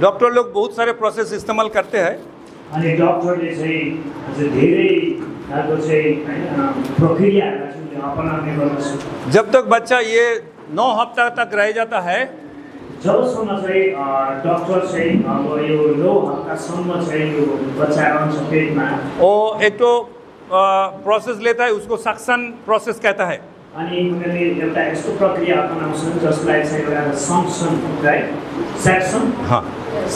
Doctor लोग बहुत सारे प्रोसेस इस्तेमाल करते हैं। जब तक बच्चा ये 9 हफ्ता तक रह जाता है, वो एक तो प्रोसेस लेता है, उसको सक्शन प्रोसेस कहता है। अनि उनीहरूले एउटा यस्तो प्रक्रिया अपनाउँछन् जसलाई चाहिँ एउटा संक्सन, राइट, सेक्सन,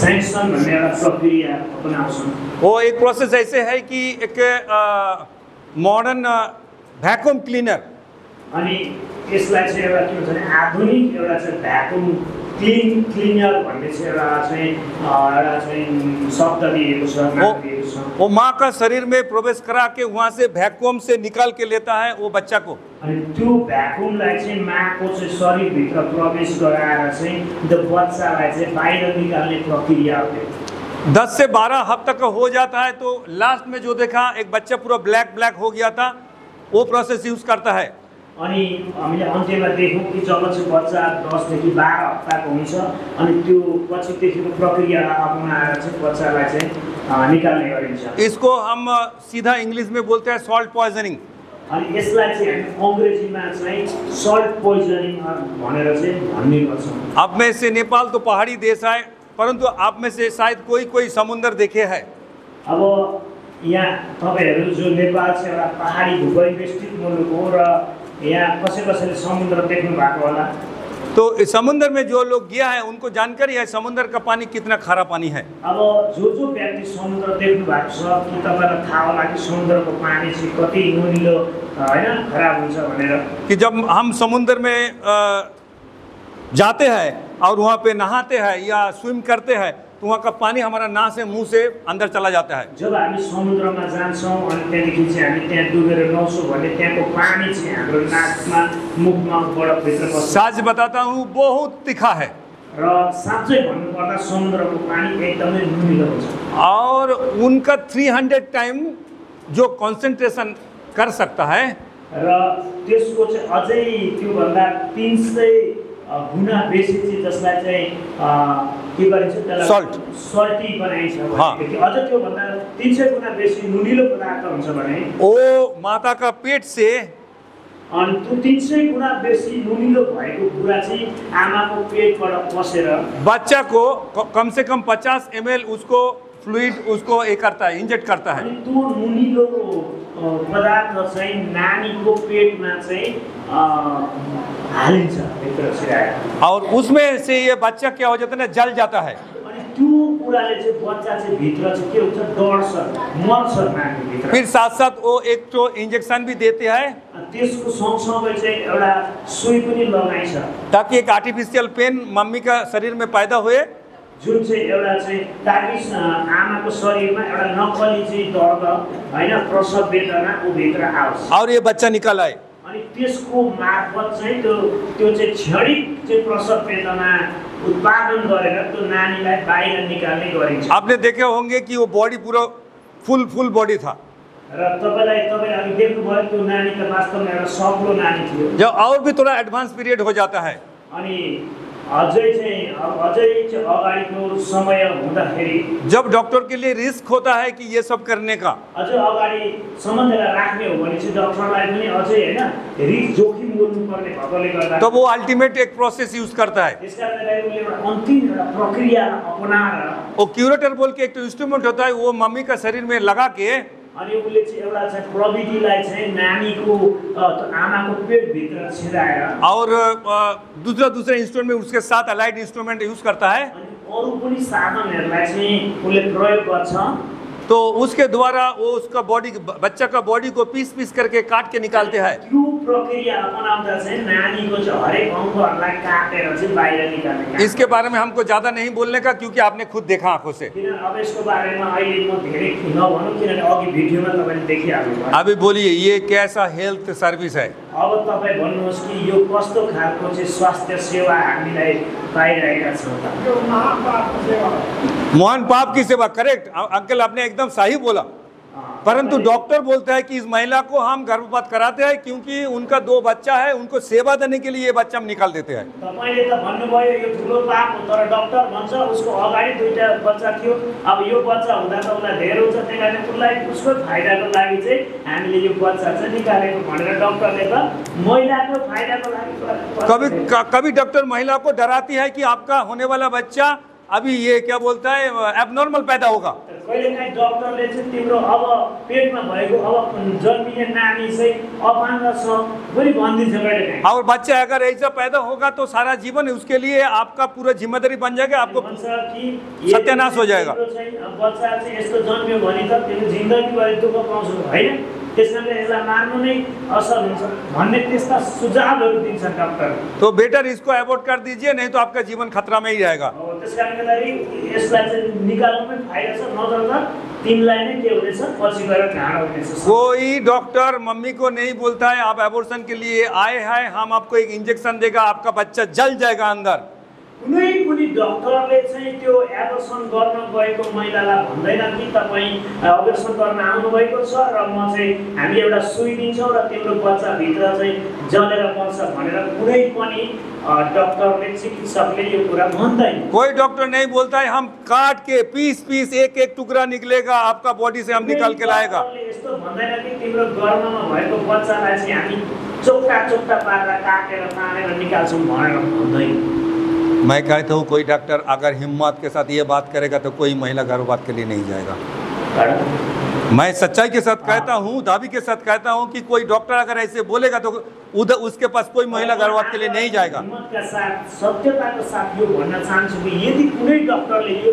सेक्सन भन्ने एउटा प्रक्रिया अपनाउँछन्। वो एक प्रोसेस ऐसे है कि एक मॉडर्न भैक्यूम क्लीनर, अनि यसलाई चाहिँ एउटा के भन्छ भने आधुनिक एउटा चाहिँ भ्याकुम क्लिनर भन्ने चाहिँ एउटा चाहिँ शब्द दिएको छ। वो माँ का शरीर में प्रवेश करा के वहाँ से भैक्यूम से निकाल के लेता है वो बच्चा को। अनि त्यो भ्याकुमलाई चाहिँ माँको चाहिँ शरीरभित्र प्रवेश गराएर चाहिँ त्यो बच्चालाई चाहिँ बाहिर निकाल्ने प्रक्रिया हो। 10 से 12 हफ्ता का हो जाता है तो लास्ट में जो देखा एक बच्चा पूरा ब्लैक हो गया था, वो प्रोसेस यूज करता है। अनि हामीले अन्त्यमा देख्यौँ कि जब चाहिँ बच्चा 10 देखि 12 हप्ताको हुन्छ अनि त्यो पछिदेखिको प्रक्रिया अपनाएर चाहिँ बच्चालाई चाहिँ निकाल्ने गरिन्छ। इसको हम सीधा इंग्लिश में बोलते हैं सॉल्ट पॉइजनिंग। अनि यसलाई चाहिँ हामी अंग्रेजीमा चाहिँ सल्ट पोइजनिङ भनेर चाहिँ भन्ने गर्छौँ। आप में से नेपाल तो पहाड़ी देश है, परंतु आप में से शायद कोई समुद्र देखे है। अब यहाँ तपाईहरु जो नेपाल चाहिँ एउटा पहाडी भूपरिवेष्टित मुलुक हो र यहाँ कसैले समुद्र देख्नु भएको होला। तो इस समुद्र में जो लोग गया है उनको जानकारी है समुद्र का पानी कितना खारा पानी है। अब जो व्यक्ति समुद्र देख्नु भएको छ कि तपाईलाई थाहा होला कि समुद्रको पानी चाहिँ कति नुनिलो हैन खराब हुन्छ भनेर। कि जब हम समुद्र में जाते हैं और वहाँ पे नहाते हैं या स्विम करते हैं तो वहाँ का पानी हमारा नाक से मुंह से अंदर चला जाता है। जब हामी समुद्रमा जान्छौँ अनि त्यहाँदेखि चाहिँ हामी त्यहाँ डुबेर नुहाउँछौँ भने त्यहाँको पानी चाहिँ हाम्रो नाकमा मुखमा बाट भित्र पस्छ। सच बताता हूँ बहुत तीखा है र साँच्चै भन्नुपर्दा समुद्रको पानी एकदमै नुनिलो हुन्छ और उनका 300 टाइम जो कंसंट्रेशन कर सकता है र त्यसको चाहिँ अझै त्यो भन्दा 300 गुना बेसी चाहिँ जसलाई चाहिँ के गरिन्छ त्यसलाई सल्टी बनाइन्छ भने अझ त्यो भन्दा 300 गुना बेसी नुनिलो पदार्थ हुन्छ भने ओ माता का पेट से अनि त्यो 300 गुना बेसी नुनिलो भएको कुरा चाहिँ आमाको पेटबाट पसेर बच्चा को कम से कम 50 ml उसको फ्लूइड उसको करता है, इंजेक्ट करता है। त्यो नुनिलो पदार्थ चाहिँ नानीको पेटमा चाहिँ हालिन्छ भित्र छिराएर और उसमें से ये बच्चा क्या हो जाता है ना, जल जाता है। अनि त्यो कुराले चाहिँ बच्चा चाहिँ भित्र चाहिँ के हुन्छ, डढ्छ, मर्छ नानी भित्र। फिर साथ साथ वो एक तो इंजेक्शन भी देते हैं, त्यसको सँगसँगै चाहिँ एउटा सुई पनि लगाइन्छ ताकि एक आर्टिफिशियल पेन मम्मी का शरीर में पैदा हुए, जुन चाहिँ एउटा चाहिँ ताकि आमाको शरीरमा एउटा नक्कली चाहिँ दर्द हैन प्रसव वेदना उ भित्र आओस् और ये बच्चा निकल आए। अनि त्यसको मार्फत चाहिँ त्यो चाहिँ क्षणिक चाहिँ प्रसव वेदना उत्पादन गरेर त्यो नानीलाई बाहिर निकाल्ने गरिन्छ। आपने देखे होंगे कि वो बॉडी पूरा फुल बॉडी था र तपाईले अघि देख्नुभयो त्यो नानी त वास्तवमा एउटा सक्लो नानी थियो। जब और भी थोड़ा एडवांस पीरियड हो जाता है अनि अझै चाहिँ अगाडिको समय हुँदाखेरि जब डॉक्टर के लिए रिस्क होता है कि ये सब करने का, अझ अगाडि सम्बन्धलाई राख्ने हो भने चाहिँ डक्टरलाई पनि अझै हैन रिस्क जोखिम गर्नुपर्ने भएकोले गर्दा तो वो अल्टीमेट एक प्रोसेस यूज करता है। त्यसकारणले उले एउटा अन्तिम एउटा प्रक्रिया अपनाएर वो क्यूरेटर बोल के एक तो इंस्ट्रूमेंट होता है, वो मम्मी का शरीर में लगा के अनि उले चाहिँ एउटा चाहिँ प्रविधिलाई चाहिँ नानीको आमाको पेट भित्र छिराएर और दूसरा इंस्ट्रूमेंट उसके साथ अलाइड इंस्ट्रूमेंट यूज करता है, अरु पनि साधनहरुलाई चाहिँ उले प्रयोग गर्छ। तो उसके द्वारा वो उसका बॉडी बच्चा का बॉडी को पीस करके काट के निकालते हैं। त्यो प्रक्रिया अपनाउँदा चाहिँ नानीको चाहिँ हरेक अंगहरुलाई काटेर चाहिँ बाहिर निकाल्ने। इसके बारे में हमको ज्यादा नहीं बोलने का, क्योंकि आपने खुद देखा आंखों से। किन अब यसको बारेमा अहिले म धेरै नभनौं किनभने अघि भिडियोमा तपाईले देखिहाल्नुभयो। अभी बोलिए ये कैसा हेल्थ सर्विस है? अब तपाई भन्नुहोस् कि यो कस्तो खालको चाहिँ स्वास्थ्य सेवा हामीलाई पाइरहेका छौं त? महान पाप की सेवा, करेक्ट अंकल, आपने एकदम सही बोला। परंतु डॉक्टर बोलता है कि इस महिला को हम गर्भपात कराते हैं क्योंकि उनका 2 बच्चा है, उनको सेवा देने के लिए ये बच्चा हम निकाल देते हैं। तपाईले त भन्नुभयो यो ठुलो पाप हो, तर डाक्टर भन्छ उसको अगाडि 2टा बच्चा थियो, अब यो बच्चा हुँदा त उसलाई धेरै हुन्छ, त्यही कारण उसलाई उसको फाइदाको लागि चाहिँ हामीले यो बच्चा चाहिँ निकालेको भनेर डाक्टरले त महिलाको फाइदाको लागि गरेको। कभी डॉक्टर महिला को डराती है कि आपका होने वाला बच्चा अभी ये क्या बोलता है एबनॉर्मल पैदा होगा। कहिलेकाहीँ डक्टरले चाहिँ तिम्रो अब पेटमा भएको अब जन्मिने नानी चाहिँ अपाङ्ग छ पनि भनिदिन्छ कहिलेकाहीँ। और बच्चा अगर ऐसा पैदा होगा तो सारा जीवन उसके लिए आपका पूरा जिम्मेदारी बन जाएगा, आपको भन्छ कि सत्यानाश हो जाएगा। बच्चा चाहिँ यस्तो जन्मियो भने त तिम्रो जिन्दगीभरि दुःख पाउँछौ हैन, त्यसकारणले यसलाई मार्नु नै असल हुन्छ भन्ने त्यस्ता सुझावहरू दिन्छन् डाक्टर। तो बेटर इसको अबॉर्ट कर दीजिए, नहीं तो आपका जीवन खतरा में ही रहेगा। त्यसकारणले लागि यसलाई चाहिँ निकाल्नुमै फाइदा छ, नत्र त तिमीलाई नै के हुनेछ पछि गएर घाँडो हुनेछ। कोई डॉक्टर मम्मी को नहीं बोलता है आप एबॉर्शन के लिए आए हैं, हम आपको एक इंजेक्शन देगा, आपका बच्चा जल जाएगा अंदर। कुनै पनि डक्टरले चाहिँ त्यो एबर्सन गर्न गएको महिलालाई भन्दैन कि तपाईँ एबर्सन गर्न आउनुभएको छ र म चाहिँ हामी एउटा सुई दिन्छौँ र तिम्रो बच्चा भित्र चाहिँ जलेर बस्छ भनेर कुनै पनि डक्टरले चिकित्सकले यो कुरा भन्दैन। कोई डॉक्टर नहीं बोलता है हम काट के पीस पीस एक एक टुकड़ा निकलेगा आपका बॉडी से हम निकाल के लाएगा। यस्तो भन्दैन कि तिम्रो गर्भमा भएको बच्चालाई चाहिँ हामी चोक्टा चोक्टा पारेर काटेर तानेर निकाल्छौँ भनेर भन्दैन। मैं कहता हूँ कोई डॉक्टर अगर हिम्मत के साथ ये बात करेगा तो कोई महिला गर्भपात के लिए नहीं जाएगा। मैं सच्चाई के साथ कहता हूँ, दावी के साथ कहता हूँ कि कोई डॉक्टर अगर ऐसे बोलेगा तो उधर उसके पास कोई महिला गर्भपात के लिए नहीं जाएगा। हिम्मत का साथ सत्यताको साथ यो भन्न चाहन्छु कि यदि कुनै डक्टरले यो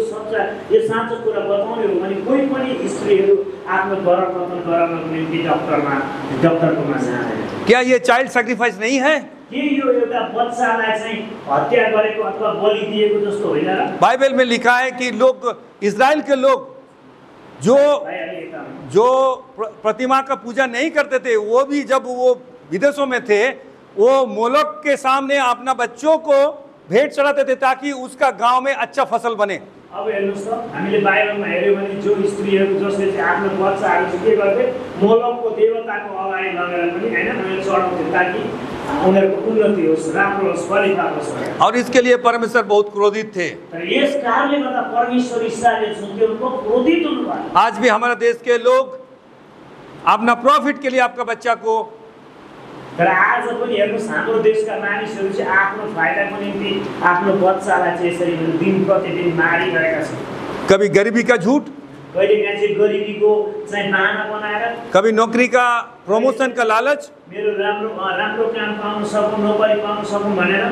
साँचो कुरा बताउने हो भने कोही पनि स्त्रीहरू आफ्नो गर्भपतन गराउनको निम्ति डक्टरकोमा जाँदैन। क्या ये चाइल्ड सैक्रिफाइस नहीं है? के यो एउटा बच्चालाई चाहिँ हत्या गरेको अथवा बलि दिएको जस्तो होइन र? बाइबल में लिखा है कि लोग इजराइल के लोग जो प्रतिमा का पूजा नहीं करते थे, वो भी जब वो विदेशों में थे वो मोलक के सामने अपना बच्चों को भेंट चढ़ाते थे ताकि उसका गांव में अच्छा फसल बने। अब हेर्नुस् त हामीले बाइबलमा हेर्यो भने जो स्त्रीहरू जसले चाहिँ आफ्नो बच्चाहरू चाहिँ के गर्थे मोलकको देवताको अगाडि लगेर पनि हैन उनीहरू चढाउँथे ताकि उनीहरूको उन्नति होस्, राम्रो होस्, फलिफाप होस्। और इसके लिए परमेश्वर बहुत क्रोधित थे। तर यस कारणले गर्दा परमेश्वर ईसाले सुन्थे उनको क्रोधित हुनुभयो। आज भी हमारे देश के लोग अपना प्रॉफिट के लिए आपका बच्चा को तर आज पनि हेर्नुस् हाम्रो देशका मानिसहरू चाहिँ आफ्नो फाइदाको निम्ति आफ्नो बच्चालाई चाहिँ यसरी दिन प्रतिदिन मारिरहेका छन्। कभी गरीबी का झूठ, कहिलेकाहीँ चाहिँ गरिबीको चाहिँ बहाना बनाएर, कभी नौकरी का प्रमोशन का लालच, मेरो राम्रो काम पाउन सकूँ, नौकरी पाउन सकूँ भनेर,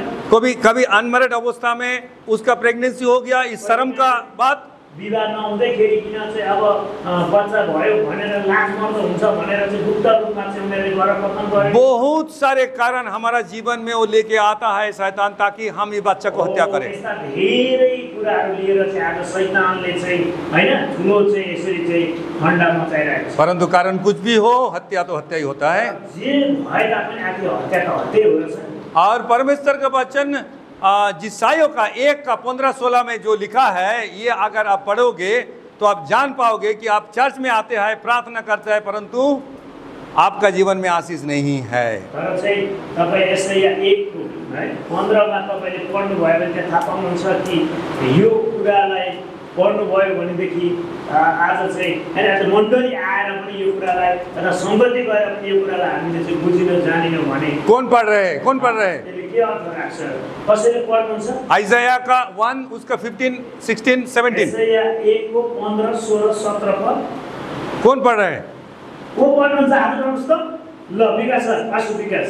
कभी अनमैरिड अवस्था में उसका प्रेगनेंसी हो गया, इस शर्म का बात, विवाह नहुँदैखेरि किन चाहिँ अब बच्चा भयो भनेर लाज मर्द हुन्छ भनेर चाहिँ गुप्त रूपमा चाहिँ उनीहरूले गर्भपतन गरे। बहुत सारे कारण हमारा जीवन में वो लेके आता है शैतान ताकि हम ये बच्चा को हत्या करें। यस्ता धेरै कुराहरू लिएर चाहिँ आज शैतानले चाहिँ हैन ठुलो चाहिँ यसरी चाहिँ फन्डा मचाइरहेको छ। परंतु कारण कुछ भी हो, हत्या तो हत्या ही होता है। जे भए तापनि आखिर हत्या त हत्या हो रहेछ। और परमेश्वर का वचन जिसाइयों का 1:15-16 में जो लिखा है, ये अगर आप पढ़ोगे तो आप जान पाओगे कि आप चर्च में आते हैं, प्रार्थना करते हैं, परंतु आपका जीवन में आशीष नहीं है। तर चाहिँ तपाईँ यसैया 1:15 मा तपाईले पढ्नुभयो भने त्यहाँ थाहा पाउनुहुन्छ कि यो कुरालाई पढ्नुभयो भनेदेखि आज चाहिँ हैन आज मण्डली आएर पनि यो कुरालाई तथा संगति गएर पनि यो कुरालाई हामीले चाहिँ बुझिन जानिनौँ भने कौन पढ़ रहे हैं? कौन पढ़ रहे हैं? त्यसले के अर्थ राख्छ? कसैले पढ्नुहुन्छ? आइजाया का 1 उसका 15, 16, 17 यसैया 1:15, 16, 17 पद कौन पढ़ रहे हैं? को पढ्नुहुन्छ? हात उठाउनुहोस् त। ल विकास सर, आशु विकास।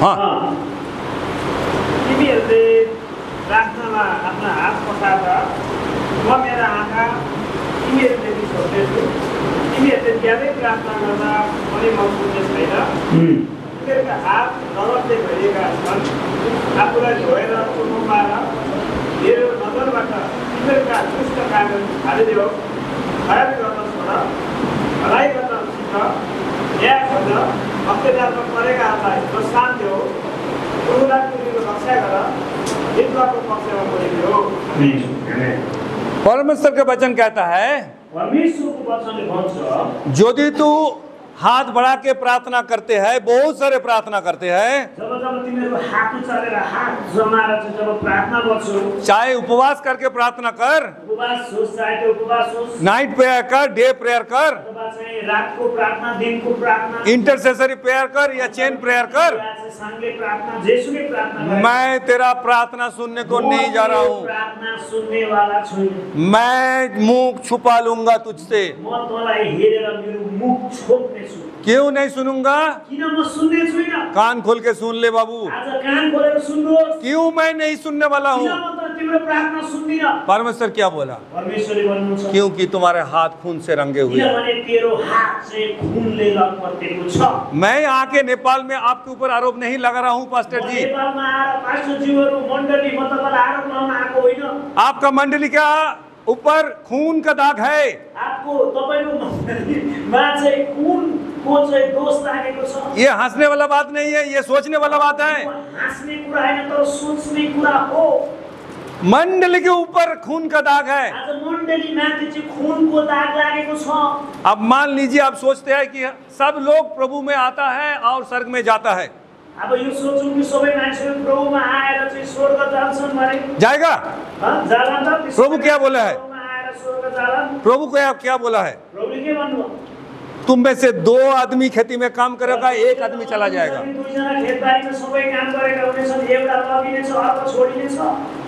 हाँ। तिमीहरूले प्रार्थनामा आफ्ना हात पठाएर म मेरा आँखा तिमीहरूदेखि छोड्दैछु। तिमीहरूले ज्यादै प्रार्थना गर्दा पनि म सुन्ने छैन। तिमीहरूका हात नरकले भरिएका छन्। आफूलाई धोएर पुर्नु पाएर मेरो नजरबाट तिमीहरूका दुष्ट कागज हालिदेऊ। खराबी गर्न छोड, भलाइ गर्न सिक, न्याय खोज, अत्याचारमा परेकाहरूलाई प्रोत्साहन देऊ, उनीहरूलाई पुरीको रक्षा गर, हितको पक्षमा बोलिदेऊ। परमेश्वर का वचन कहता है परमेश्वरको वचनले भन्छ यदि तू हाथ बढ़ा के प्रार्थना करते हैं, बहुत सारे प्रार्थना करते हैं, जब जब तिमीहरू हात उचालेर हात जमाएर चाहिँ जब प्रार्थना गर्छौ, चाहे उपवास करके प्रार्थना कर, उपवास होस् चाहे त्यो उपवास होस्, नाइट प्रेयर कर, डे प्रेयर कर, अथवा चाहिँ रातको प्रार्थना, दिनको प्रार्थना, इंटरसेसरी प्रेयर कर या चेन प्रेयर कर, या चाहिँ साङ्गे प्रार्थना, जेसुकै प्रार्थना गरे, मैं तेरा प्रार्थना सुनने को नहीं जा रहा हूँ। प्रार्थना सुन्ने वाला छैन। मैं मुंह छुपा लूंगा तुझसे। म तँलाई हेरेर मेरो मुख छोप्नेछु। क्यों नहीं सुनूंगा? किन म सुन्ने छुइनँ? कान खोल के सुन ले बाबू। आज कान खोलेर सुन्नुहोस्। क्यों मैं नहीं सुनने वाला किन हूँ? म त तिम्रो प्रार्थना सुन्दिनँ? परमेश्वर क्या बोला? परमेश्वरले भन्नुहुन्छ, क्योंकि तुम्हारे हाथ खून से रंगे हुए हैं। किनभने तेरो हात चाहिँ खुनले लतपतेको छ। मैं आके नेपाल में आपके ऊपर आरोप नहीं लगा रहा हूँ पास्टर जी। नेपालमा आएर पास्टरज्यूहरू मण्डली म तपाईँलाई आरोप लगाउन आएको होइन। आपका मंडली का ऊपर खून का दाग है। आपको तपाईँको मण्डलीमा चाहिँ खुनको चाहिँ दोष लागेको छ। ये हंसने वाला बात नहीं है, ये सोचने वाला बात है। हाँस्ने कुरा होइन तर सोच्ने कुरा हो। मंडली के ऊपर खून का दाग है। आज मण्डलीमाथि चाहिँ खुनको दाग लागेको छ। अब मान लीजिए आप सोचते हैं कि सब लोग प्रभु में आता है और स्वर्ग में जाता है, अब यो सोचौँ कि सबै मान्छेहरू प्रभुमा आएर चाहिँ स्वर्ग जान्छन् भने जाएगा? जालान् त? प्रभु क्या बोला है? प्रभुमा आएर स्वर्ग जालान्। प्रभु को क्या बोला है? प्रभुले के भन्नुभयो? तुम में से 2 आदमी खेती में काम करेगा, 1 आदमी चला जाएगा। दुईजना खेतबारीमा सबै काम गरेका हुनेछन्, एउटा लगिनेछ, अर्को छोडिनेछ।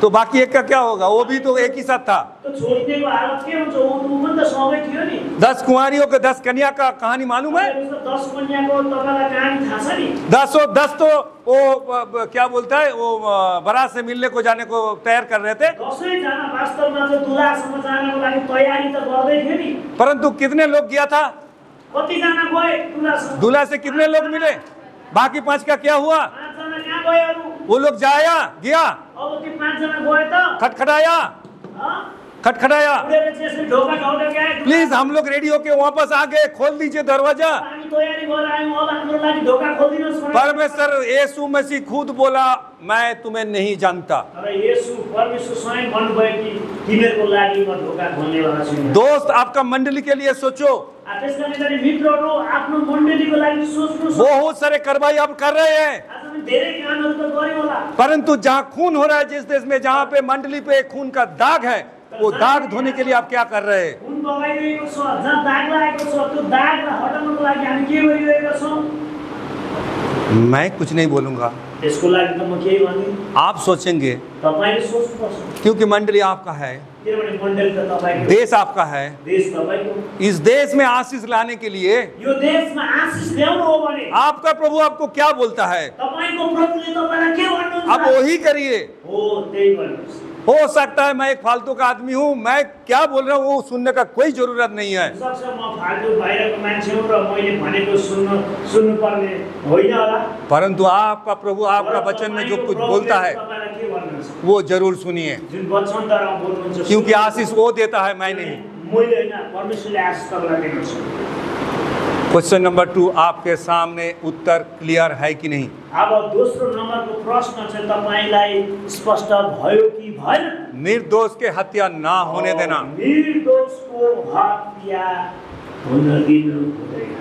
तो बाकी एक का क्या होगा? वो भी तो एक ही साथ था। तो छोडिदिएको हालत के हुन्छ? ऊ पनि त सँगै थियो नि। 10 कुंवारियों के 10 कन्या का कहानी मालूम है? 10 कन्याको तपाईँलाई कहानी थाहा छ नि? 10 तो वो क्या बोलता है, वो बारात से मिलने को जाने को तैयार कर रहे थे, 10 जना वास्तवमा चाहिँ दुलासँग जानको लागि तयारी त गर्दै थियो नि। परंतु कितने लोग गया था? कतिजना गए दुलासँग? दूल्हा से कितने लोग मिले? बाकी 5 का क्या हुआ? 5 जना कहाँ गए अरू? वो लोग जाया गया, अब ती 5 जना गए त? खटखटाया, हाँ? खटखटाया। उनीहरूले चाहिँ यसरी ढोका ठोकेर गए। प्लीज हम लोग रेडियो के वापस आ गए, खोल दीजिए दरवाजा। हामी तयारी गरेर आयौँ, अब हाम्रो लागि ढोका खोलिदिनुहोस् भनेर। परमेश्वर यीशु मसीह खुद बोला, मैं तुम्हें नहीं जानता। तर येशू परमेश्वर स्वयं भन्नुभयो कि तिमीहरूको लागि म ढोका खोल्नेवाला छैन। दोस्त, आपका मंडली के लिए सोचो। त्यसकारण यदि मित्रहरू आफ्नो मण्डलीको लागि सोच्नुहोस्। बहुत सारे कार्रवाई आप कर रहे हैं, आज हामी धेरै कामहरू त गर्यौँ होला, परंतु जहाँ खून हो रहा है, जिस देश में जहाँ पे मंडली पे खून का दाग है, वो दाग धोने के लिए आप क्या कर रहे हैं? खुन बगाइरहेको छ, जहाँ दाग लागेको छ त्यो दागलाई हटाउनको लागि हामी के गरिरहेका छौँ? मैं कुछ नहीं बोलूंगा, त्यसको लागि त म केही भन्दिनँ। आप सोचेंगे, तपाईँले सोच्नुपर्छ, क्योंकि मंडली आपका है, किनभने मण्डली त तपाईँको, देश आपका है। देश तपाईँको। इस देश में आशीष लाने के लिए यो देशमा आशिष ल्याउनु हो भने आपका प्रभु आपको क्या बोलता है, तपाईँको प्रभुले तपाईँलाई के भन्नुहुन्छ? आप वही करिए। हो त्यही गर्नुहोस्। हो सकता है मैं एक फालतू का आदमी हूँ, मैं क्या बोल रहा हूँ वो सुनने का कोई जरूरत नहीं है। सक्छ म फाल्तु बाहिरको मान्छे हुँ र मैले भनेको सुन्नुपर्ने होइन होला, परंतु आपका प्रभु आपका वचन में जो कुछ बोलता है तपाईँलाई के भन्नुहुन्छ? वो जरूर सुनिए, जुन वचनद्वारा बोल्नुहुन्छ, क्योंकि आशीष वो देता है, मैं नहीं। मैले होइन, परमेश्वरले आशिष तपाईँलाई दिनुहुन्छ। क्वेश्चन नंबर 2 आपके सामने उत्तर क्लियर है कि नहीं? अब दोस्रो नम्बरको प्रश्न चाहिँ तपाईँलाई स्पष्ट भयो कि भएन? निर्दोष के हत्या ना होने देना। निर्दोषको हत्या हुन दिनु हुँदैन।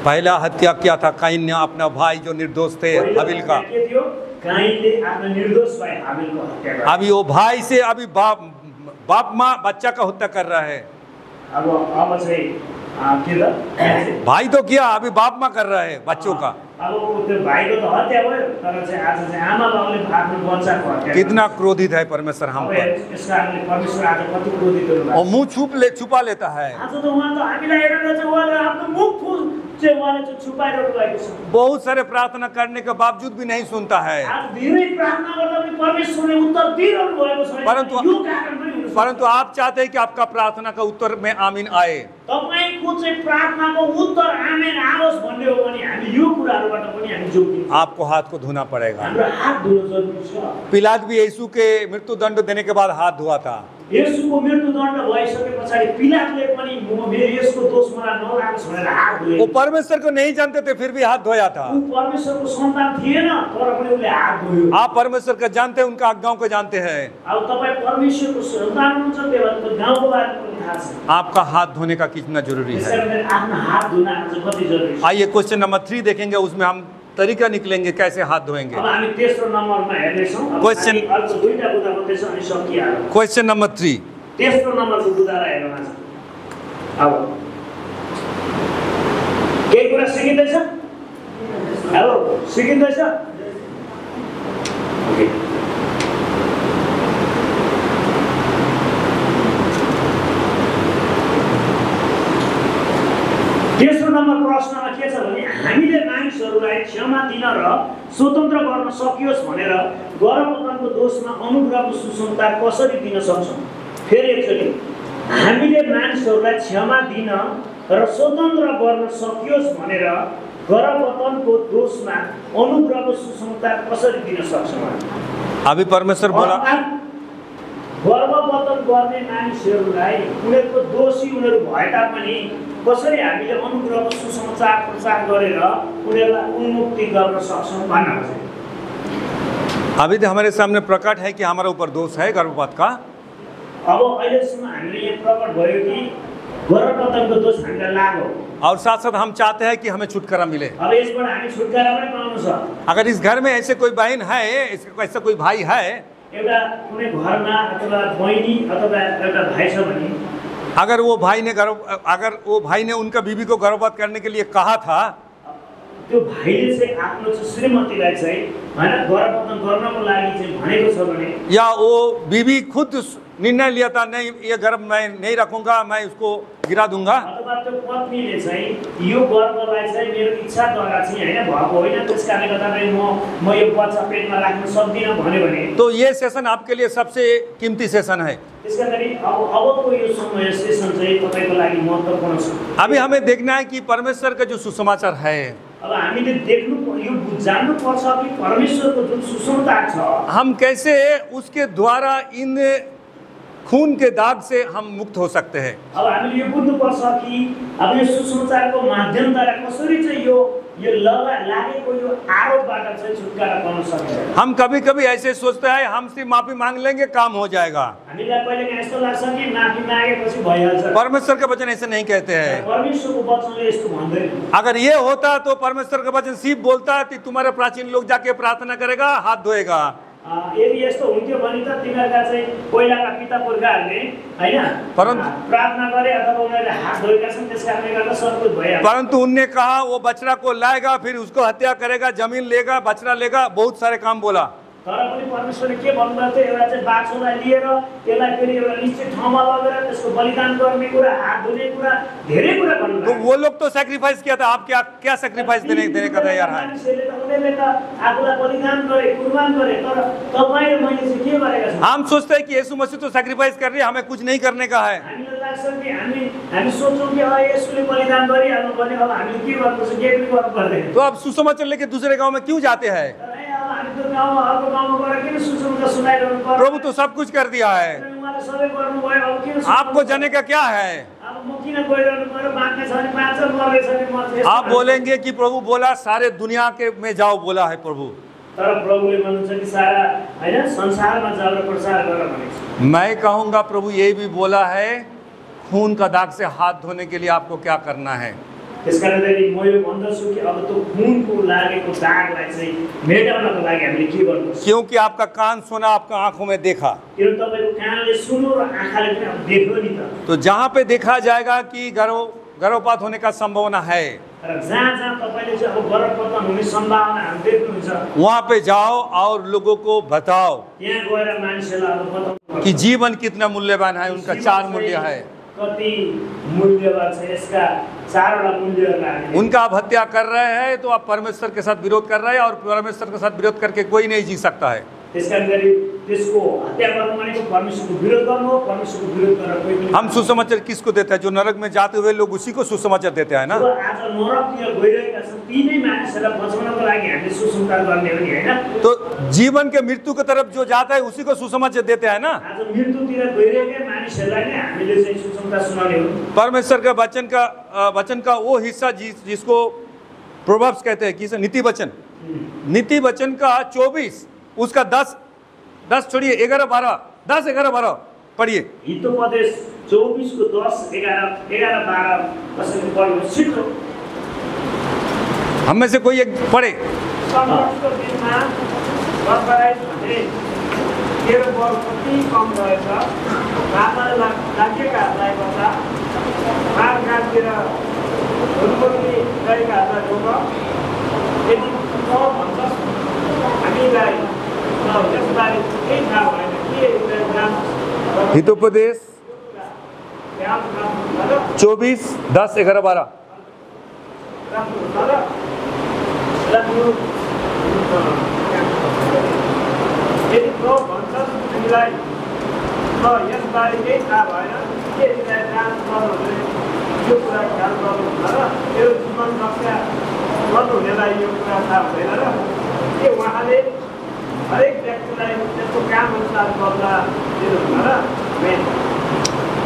पहला हत्या क्या था? काइन ने अपना भाई जो निर्दोष थे हाबिल का, के थियो? काइनले आफ्नो निर्दोष भाइ हाबिलको हत्या गर्यो। अभी वो भाई से अभी बाप माँ बच्चा का हत्या कर रहा है। अब चाहिँ के त भाई तो किया, अभी बाप माँ कर रहा है बच्चों का। अब त्यो भाइको त हत्या भयो, तर चाहिँ आज चाहिँ आमा बाउले आफ्नो बच्चाको हत्या। कितना क्रोधित है परमेश्वर हम पर, यस कारणले परमेश्वर आज कति क्रोधित हुनुहुन्छ। और मुंह छुपा लेता है। आज त उहाँ त हामीलाई हेरेर चाहिँ उहाँले आफ्नो मुख चाहिँ उहाँले चाहिँ छुपाइरहनु भएको छ। बहुत सारे प्रार्थना करने के बावजूद भी नहीं सुनता है, आज धेरै प्रार्थना गर्दा पनि परमेश्वरले उत्तर दिइरहनु भएको छैन। यो कारण पनि हुन सक्छ। परंतु आप चाहते हैं कि आपका प्रार्थना का उत्तर में आमीन आए। तपाईको चाहिँ प्रार्थनाको उत्तर आमेन आओस् भन्ने हो भने हामी यो कुराहरुबाट पनि हामी जोगिन्छौँ। आपको हाथ को धोना पड़ेगा। हाम्रो हात धुनु जरुरी छ। पिलात भी यीशु के मृत्यु दंड देने के बाद हाथ धोआ था। येशूको मृत्युदण्ड भइसकेपछि पिलातले पनि मेरो यसको दोष मलाई नलागोस् भनेर हात धोए। वो परमेश्वर को नहीं जानते थे फिर भी हाथ धोया था। ऊ परमेश्वरको सन्तान थिएन तर पनि उले हात धोयो। आप परमेश्वर को जानते हैं, उनका आज्ञाओं को जानते हैं। अब तपाई परमेश्वरको सन्तान हुनुहुन्छ, त्यो गाउँको बारेमा थाहा छ। आपका हाथ धोने का कितना जरूरी है। त्यसकारण आफ्नो हात धुन आज कति जरुरी छ। आइए क्वेश्चन नंबर 3 देखेंगे, उसमें हम तरीका निकलेंगे कैसे हाथ धोएंगे। अब हामी तेस्रो नम्बरमा हेर्नेछौँ। Question- अर्को दुईटा बुदा मात्रै छ अनि सकिहाल्यो। क्वेश्चन नंबर 3, तेस्रो नम्बरको बुदालाई हेरौँ आज। अब केही कुरा सिकिँदैछ? हेलो, सिकिँदैछ? ओके। तेस्रो नम्बर प्रश्नमा के छ भने हामीले मानिसहरूलाई क्षमा दिन र स्वतन्त्र गर्न सकियोस् भनेर गर्भपतनको दोषमा अनुग्रहको सुसमता कसरी दिन सक्छौँ? फेरि एकचोटि, हामीले मानिसहरूलाई क्षमा दिन र स्वतन्त्र गर्न सकियोस् भनेर गर्भपतनको दोषमा अनुग्रहको सुसमता कसरी दिन सक्छौँ? अभी परमेश्वर बोला, गर्भपतन गर्ने मानिसहरूलाई उनीहरूको दोषी उनीहरू भए तापनि कसरी हामीले अनुग्रहको सुसमाचार प्रचार गरेर उनीहरूलाई उन्मुक्ति गर्न सक्छौँ भन्न खोजेको। अभी तो हमारे सामने प्रकट है कि हमारे ऊपर दोष है गर्भपात का। अब अहिलेसम्म हामीले यहाँ प्रकट भयो कि गर्भपतनको दोष हामीलाई लाग्यो। और साथ साथ हम चाहते हैं कि हमें छुटकारा मिले। अब यसबाट हामी छुटकारा पनि पाउनु छ। अगर इस घर में ऐसे कोई बहन है, ऐसा कोई भाई है, एउटा कुनै घरमा अथवा बहिनी अथवा एउटा भाइ छ भने अगर वो भाई ने उनका बीवी को गर्भपात करने के लिए कहा था, त्यो भाइले चाहिँ आफ्नो श्रीमतीलाई चाहिँ हैन गर्भपतन गर्नको लागि चाहिँ भनेको छ भने या वो बीवी खुद निर्णय लिया था, नहीं ये गर्भ मैं नहीं रखूंगा, मैं उसको गिरा दूंगा, अथवा त्यो पत्नीले चाहिँ यो गर्भलाई चाहिँ मेरो इच्छाद्वारा चाहिँ हैन भएको होइन, त्यसकारणले गर्दा म यो बच्चा पेटमा राख्न सक्दिनँ भन्यो भने तो ये सेशन आपके लिए सबसे कीमती सेशन है। त्यसकारण अबको यो समय सेसन चाहिँ तपाईको लागि महत्त्वपूर्ण छ। अभी हमें देखना है कि परमेश्वर का जो सुसमाचार है, अब हामीले देख्नु यो जान्नु पर्छ कि परमेश्वरको जुन सुसमाचार छ हम कैसे उसके द्वारा इन खून के दाग से हम मुक्त हो सकते हैं। अब हामीले यो बुझ्नु पर्छ कि अब यो सुसमाचारको माध्यमद्वारा कसरी चाहिँ यो लागेको यो आरोपबाट चाहिँ छुटकारा पाउन सकिन्छ। हम कभी कभी ऐसे सोचते हैं हम सिर्फ माफी मांग लेंगे काम हो जाएगा। हामीलाई कहिलेकाहीँ यस्तो लाग्छ कि माफी मागेपछि भइहाल्छ। परमेश्वर का वचन ऐसे नहीं कहते हैं। परमेश्वरको वचनले यस्तो भन्दैन। अगर ये होता तो परमेश्वर का वचन सिर्फ बोलता कि तुम्हारे प्राचीन लोग जाके प्रार्थना करेगा, हाथ धोएगा। यदि यस्तो हुन्थ्यो भने त तिनीहरूका चाहिँ पहिलाका पिता पुर्खाहरूले हैन प्रार्थना गरे अथवा उनीहरूले हात धोएका छन्, त्यसकारणले गर्दा सब कुछ भइहाल्छ। परंतु उनने कहा वो बछड़ा को लाएगा, फिर उसको हत्या करेगा, जमीन लेगा, बछड़ा लेगा, बहुत सारे काम बोला। तर पनि परमेश्वरले के भन्नुभएको थियो, एउटा चाहिँ बाछोलाई लिएर त्यसलाई फेरि एउटा निश्चित ठाउँमा लगेर त्यसको बलिदान गर्ने कुरा, हात धुने कुरा, धेरै कुरा भन्नुभयो। तो वो लोग तो सैक्रिफाइस किया था, आप क्या सैक्रिफाइस देने का तैयार है? उनीहरूले त आफूलाई बलिदान गरे, कुर्बान गरे, तर तपाईँ र मैले चाहिँ के गरेका छौँ? हम सोचते हैं कि यीशु मसीह तो सैक्रिफाइस कर रही है, हमें कुछ नहीं करने का है। हामीलाई लाग्छ कि हामी सोच्छौँ कि यसले बलिदान गरिहाल्नु भने अब हामीले के गर्नुपर्छ, के पनि गर्नु पर्दैन। तो अब सुसमाचार लेके दूसरे गांव में क्यों जाते हैं? प्रभु तो सब कुछ कर दिया है, आपको जाने का क्या है? आप बोलेंगे कि प्रभु बोला सारे दुनिया के में जाओ, बोला है प्रभु। तर प्रभुले भन्नुहुन्छ कि सारा हैन संसारमा जाऊ र प्रचार गर भनेको छ। मैं कहूँगा प्रभु ये भी बोला है खून का दाग से हाथ धोने के लिए आपको क्या करना है। त्यसकारणले म यो भन्दछु कि अब त्यो खूनको लागेको दागलाई चाहिँ मेटाउनको लागि हामीले के गर्नुपर्छ? क्योंकि आपका कान सुना, आपका आंखों में देखा, किन तपाईको कानले सुन्यो र आँखाले पनि अब देख्यो नि त। तो जहाँ पे देखा जाएगा कि गर्भपात होने का संभावना है, र जहाँ तपाईले चाहिँ अब गर्भपतन हुने सम्भावनाहरु देख्नुहुन्छ, वहाँ पे जाओ और लोगों को बताओ यहाँ गएर मानिसहरूलाई अब बताउनु कि जीवन कितना मूल्यवान है। उनका 4 मूल्य है, कति मूल्यवान छ, यसका 4वटा मूल्यहरू हामी उनका आप हत्या कर रहे हैं तो आप परमेश्वर के साथ विरोध कर रहे हैं, और परमेश्वर के साथ विरोध करके कोई नहीं जी सकता है। त्यसकारणले त्यसको हत्या गर्नु भनेको परमेश्वरको विरोध गर्नु हो। परमेश्वरको विरोध गरेर कोही पनि हम सुसमाचार किसको देते हैं? जो नरक में जाते हुए लोग उसी को सुसमाचार देते हैं ना। आज नरकतिर गइरहेका छन् ती नै मानिसहरूलाई बचाउनको लागि हामीले सुसमाचार गर्ने हो नि हैन। तो जीवन के मृत्यु की तरफ जो जाता है उसी को सुसमाचार देते हैं ना। आज मृत्युतिर गइरहेका मानिसहरूलाई नै हामीले चाहिँ सुसमाचार सुनाउने हो। परमेश्वर का वचन का वो हिस्सा जिसको प्रोवर्ब्स कहते हैं, किस नीति वचन, नीति वचन का 24 उसका 10 छोड़िए 11 12 10 11 12 पढ़िए। हितोपदेश 24 को 10, 11, 12 कसैले पढ्नु छिटो। हम में से कोई एक पढ़े। सङ्घर्षको दिनमा बर्बराइज भने तेरो बल कति कम रहेछ, राताले लागेकाहरूलाई बचा, मार्गतिर हुनुपर्ने गरेकाहरूलाई रोक। यदि त भन्छस् हामीलाई यसबारे केही थाहा भएन के हितोपदेश 24, 10, 11, 12। यदि प्रभु भन्छस् हामीलाई यसबारे केही थाहा भएन के ध्यान गर्नुहुने यो कुरा ख्याल गर्नुहुन्न र मेरो जीवन रक्षा गर्नुहुनेलाई यो कुरा थाहा हुँदैन र के उहाँले हरेक व्यक्तिलाई त्यसको काम अनुसार बदला दिनुहुन्न र।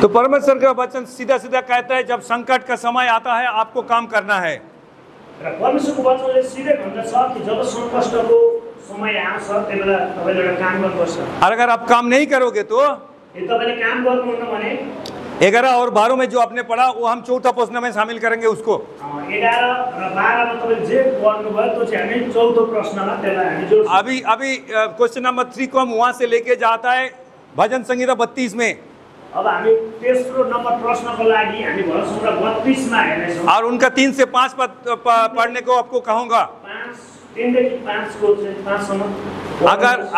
तो परमेश्वर का वचन सीधा सीधा कहता है जब संकट का समय आता है आपको काम करना है। र परमेश्वरको वचनले सिधै भन्दछ कि जब सङ्कटको समय आउँछ त्यसबेला तपाईले एउटा काम गर्नुपर्छ। और अगर आप काम नहीं करोगे तो यदि तपाईले काम गर्नुहुन्न भने 11 और 12 में जो आपने पढ़ा वो हम चौथा प्रश्न में शामिल करेंगे उसको। 11 र 12 मा तपाईले जे पढ्नुभयो त्यो चाहिँ हामी चौथो प्रश्नमा त्यसलाई हामी जोड्छौँ। अभी क्वेश्चन नंबर 3 को हम वहां से लेके जाता है भजन संहिता 32 में। अब हामी तेस्रो नम्बर प्रश्नको लागि हामी भजन संहिता 32 मा हेर्नेछौँ। और उनका 3 से 5 पद पढ़ने को आपको कहूंगा। 3 देखि 5 को चाहिँ 5 सम्म।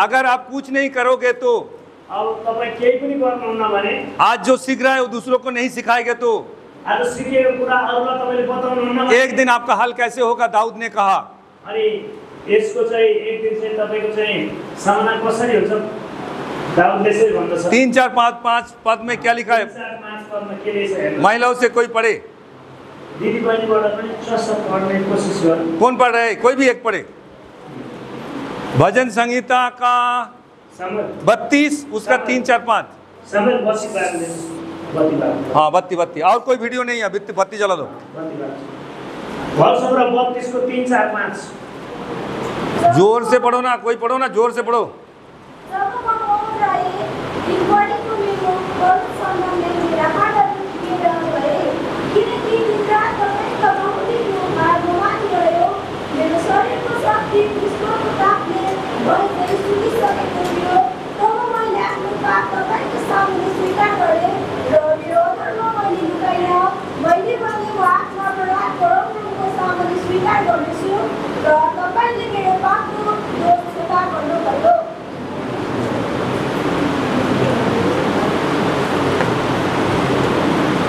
अगर आप कुछ नहीं करोगे तो अब तपाई केही पनि गर्नुहुन्न भने आज जो सीख रहा है वो दूसरों को नहीं सिखाएगा तो आज सिकेको कुरा अरूलाई तपाईले बताउनुहुन्न भने एक दिन आपका हाल कैसे होगा। दाऊद ने कहा अनि यसको चाहिँ एक दिन चाहिँ तपाईको चाहिँ सामना कसरी हुन्छ। दाऊदले चाहिँ भन्दछ 3, 4, 5 पद में क्या लिखा है। 4, 5 पदमा के लेख्छ हेर्नु। महिलाओं से कोई पढ़े। दिदी बहिनीबाट पनि चर्चा पढ्ने कोसिस गर्नु। कौन पढ़ रहे? कोई भी एक पढ़े। भजन संहिता का 32 उसका 3, 4, 5। समय बसी बाबले बत्ती बाब। हाँ 32। और कोई वीडियो नहीं है, बत्ती जला दो। बत्ती बाब। भजन संहिता 32 को 3, 4, 5। जोर से पढ़ो ना, कोई पढ़ो ना, जोर से पढ़ो।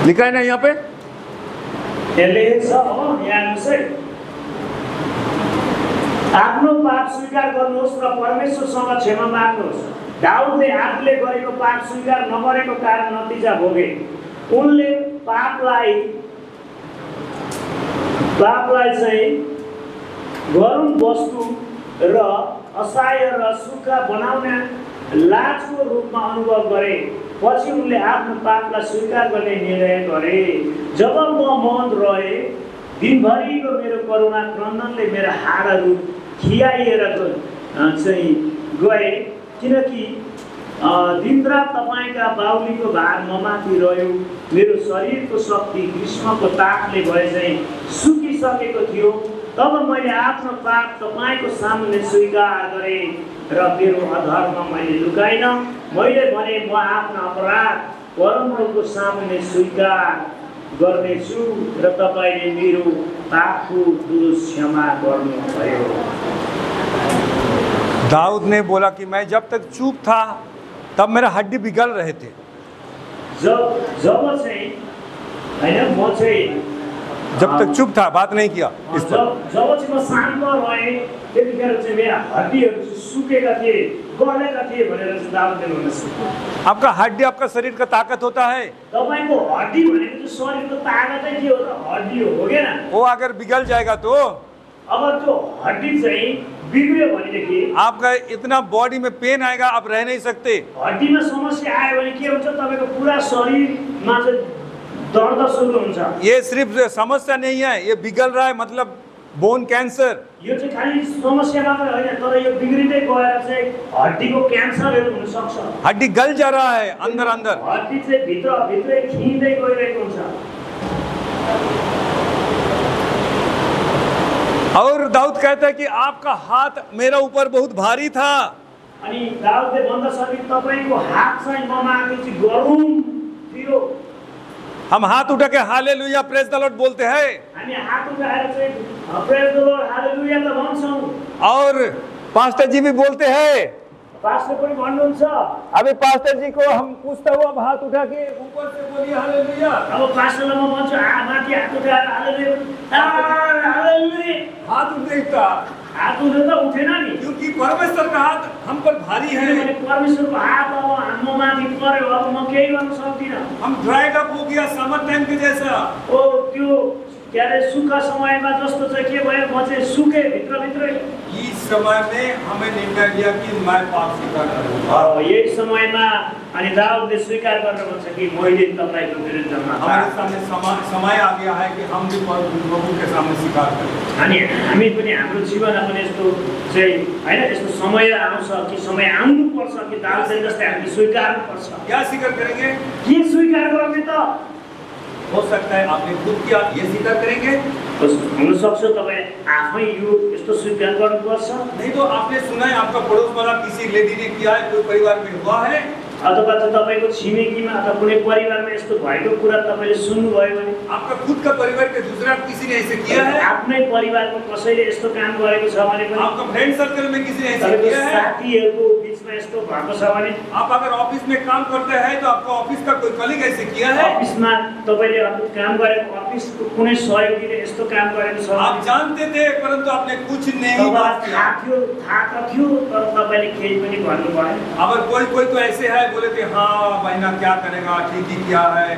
लिखा है ना यहाँ पे। आफ्नो पाप स्वीकार गर्नुहोस् र परमेश्वरसँग क्षमा माग्नुहोस्। दाऊदले आफूले गरेको पाप स्वीकार नगरेको कारण नतिजा भोगे। उनले पापलाई चाहिँ गरुण वस्तु र असहाय र सुख बनाउने लाजको रूपमा अनुभव गरे। पछि उनले आफ्नो पापलाई स्वीकार गर्ने निर्णय गरे। जब म मौन रहे दिनभरिको मेरो करुणा क्रन्दनले मेरो हाडहरू खियाइएर चाहिँ गए, किनकि दिनरात तपाईँका बाहुलीको भार ममाथि रह्यो। मेरो शरीरको शक्ति ग्रीष्मको तापले भए चाहिँ सुकिसकेको थियो। तब मैले आफ्नो पाप तपाईँको सामने स्वीकार गरेँ र मेरो अधर्म मैले लुकाइन। मैले भने म आफ्नो अपराध परमप्रभुको सामने स्वीकार गर्नेछु र तपाईँले मेरो पापको दोष क्षमा गर्नुभयो। दाऊद ने बोला कि मैं जब तक चुप था तब मेरा हड्डी बिगड़ रहे थे। जब चाहिँ हैन म चाहिँ जब तक चुप था बात नहीं किया इस पर। जब चाहिँ म शान्त भएँ त्यतिखेर चाहिँ मेरा हड्डीहरू सुकेका थिए, गलेका थिए भनेर चाहिँ दाऊदले भन्नुहुन्छ। आपका हड्डी आपका शरीर का ताकत होता है। तपाईको हड्डी भनेको चाहिँ शरीरको ताकतै के हो त? हड्डी हो के न? वो अगर बिगड़ जाएगा तो अगर त्यो हड्डी चाहिँ बिग्रियो भनेदेखि आपका इतना बॉडी में पेन आएगा, आप रह नहीं सकते। हड्डीमा समस्या आयो भने के हुन्छ? तपाईको पुरा शरीरमा चाहिँ दर्द सुरु हुन्छ। ये सिर्फ समस्या नहीं है, ये बिगड़ रहा है मतलब बोन कैंसर, यो चाहिँ खालि समस्या मात्र होइन, तर यो बिग्रिँदै गएर चाहिँ हड्डीको क्यान्सरहरू हुन सक्छ। हड्डी गल जा रहा है अंदर अंदर। हड्डी चाहिँ भित्रै खिँदै गइरहेको हुन्छ। और दाऊद कहता है कि आपका हाथ मेरा ऊपर बहुत भारी था। अनि दाऊदले भन्दछ कि तपाईको हात चाहिँ ममाथि चाहिँ गरुङ थियो। हम हाथ उठा के हालेलुया प्रेज द लॉर्ड बोलते हैं, हामी हात उठाएर चाहिँ प्रेज द लॉर्ड हालेलुया त भन्छौँ। और पास्टर जी भी बोलते हैं। पास्टर पनि भन्नुहुन्छ। अभी पास्टर जी को हम पूछता हुआ अब हाथ उठा के ऊपर से बोलिए हालेलुया। अब पास्टरलाई म भन्छु माथि हात उठाएर हालेलुया, हालेलुया। हाथ उठेगा, हात उठेर त उठेन नि, क्योंकि परमेश्वर का हाथ हम पर भारी है। किनभने परमेश्वरको हात अब हाम्रो माथि पर्यो, अब म केही गर्न सक्दिनँ। हम ड्राइड अप हो गया समर टाइम के जैसा। ओ त्यो के अरे सुक्खा समयमा जस्तो चाहिँ के भयो, म चाहिँ सुके भित्रभित्रै। इस समय में हमें निर्णय लिया कि मैं पाप स्वीकार करूंगा। यही समयमा अनि दाऊदले स्वीकार गर्न भन्छ कि मैले तपाईको विरुद्धमा हमारे सामने समय आ गया है कि हम भी प्रभु के सामने स्वीकार करें। अनि हामी पनि हाम्रो जीवनमा पनि यस्तो चाहिँ हैन, यस्तो समय आउँछ कि समय आउनुपर्छ कि दाऊदले जस्तै हामीले स्वीकार्नुपर्छ। क्या स्वीकार करेंगे? के स्वीकार गर्ने त? हो सकता है आपने खुद किया, ये स्वीकार करेंगे। हुनसक्छ तपाईँ आफै यो यस्तो स्वीकार गर्नुपर्छ। नहीं तो आपने सुना है आपका पड़ोस वाला किसी लेडी ने किया है, कोई परिवार में हुआ है, अथवा चाहिँ तपाईँको छिमेकीमा अथवा कुनै परिवारमा यस्तो भएको कुरा तपाईँले सुन्नुभयो भने, आपका खुद का परिवार के दूसरा किसी ने ऐसे किया है, आफ्नै परिवारको कसैले यस्तो काम गरेको छ भने पनि, आपका फ्रेंड सर्कल में किसी ने ऐसे तपाईँको किया है, साथीहरूको बिचमा यस्तो भएको छ भने, आप अगर ऑफिस में काम करते हैं तो आपका ऑफिस का कोई कलीग ऐसे किया है, अफिसमा तपाईँले काम गरेको अफिसको कुनै सहयोगीले यस्तो काम गरेको छ, आप जानते थे परंतु आपने कुछ नहीं तपाईँलाई किया। थाहा त थियो तर तपाईँले केही पनि भन्नु भएन। अगर कोई तो ऐसे है बोले कि हाँ महीना क्या करेगा, ठीक ही किया है।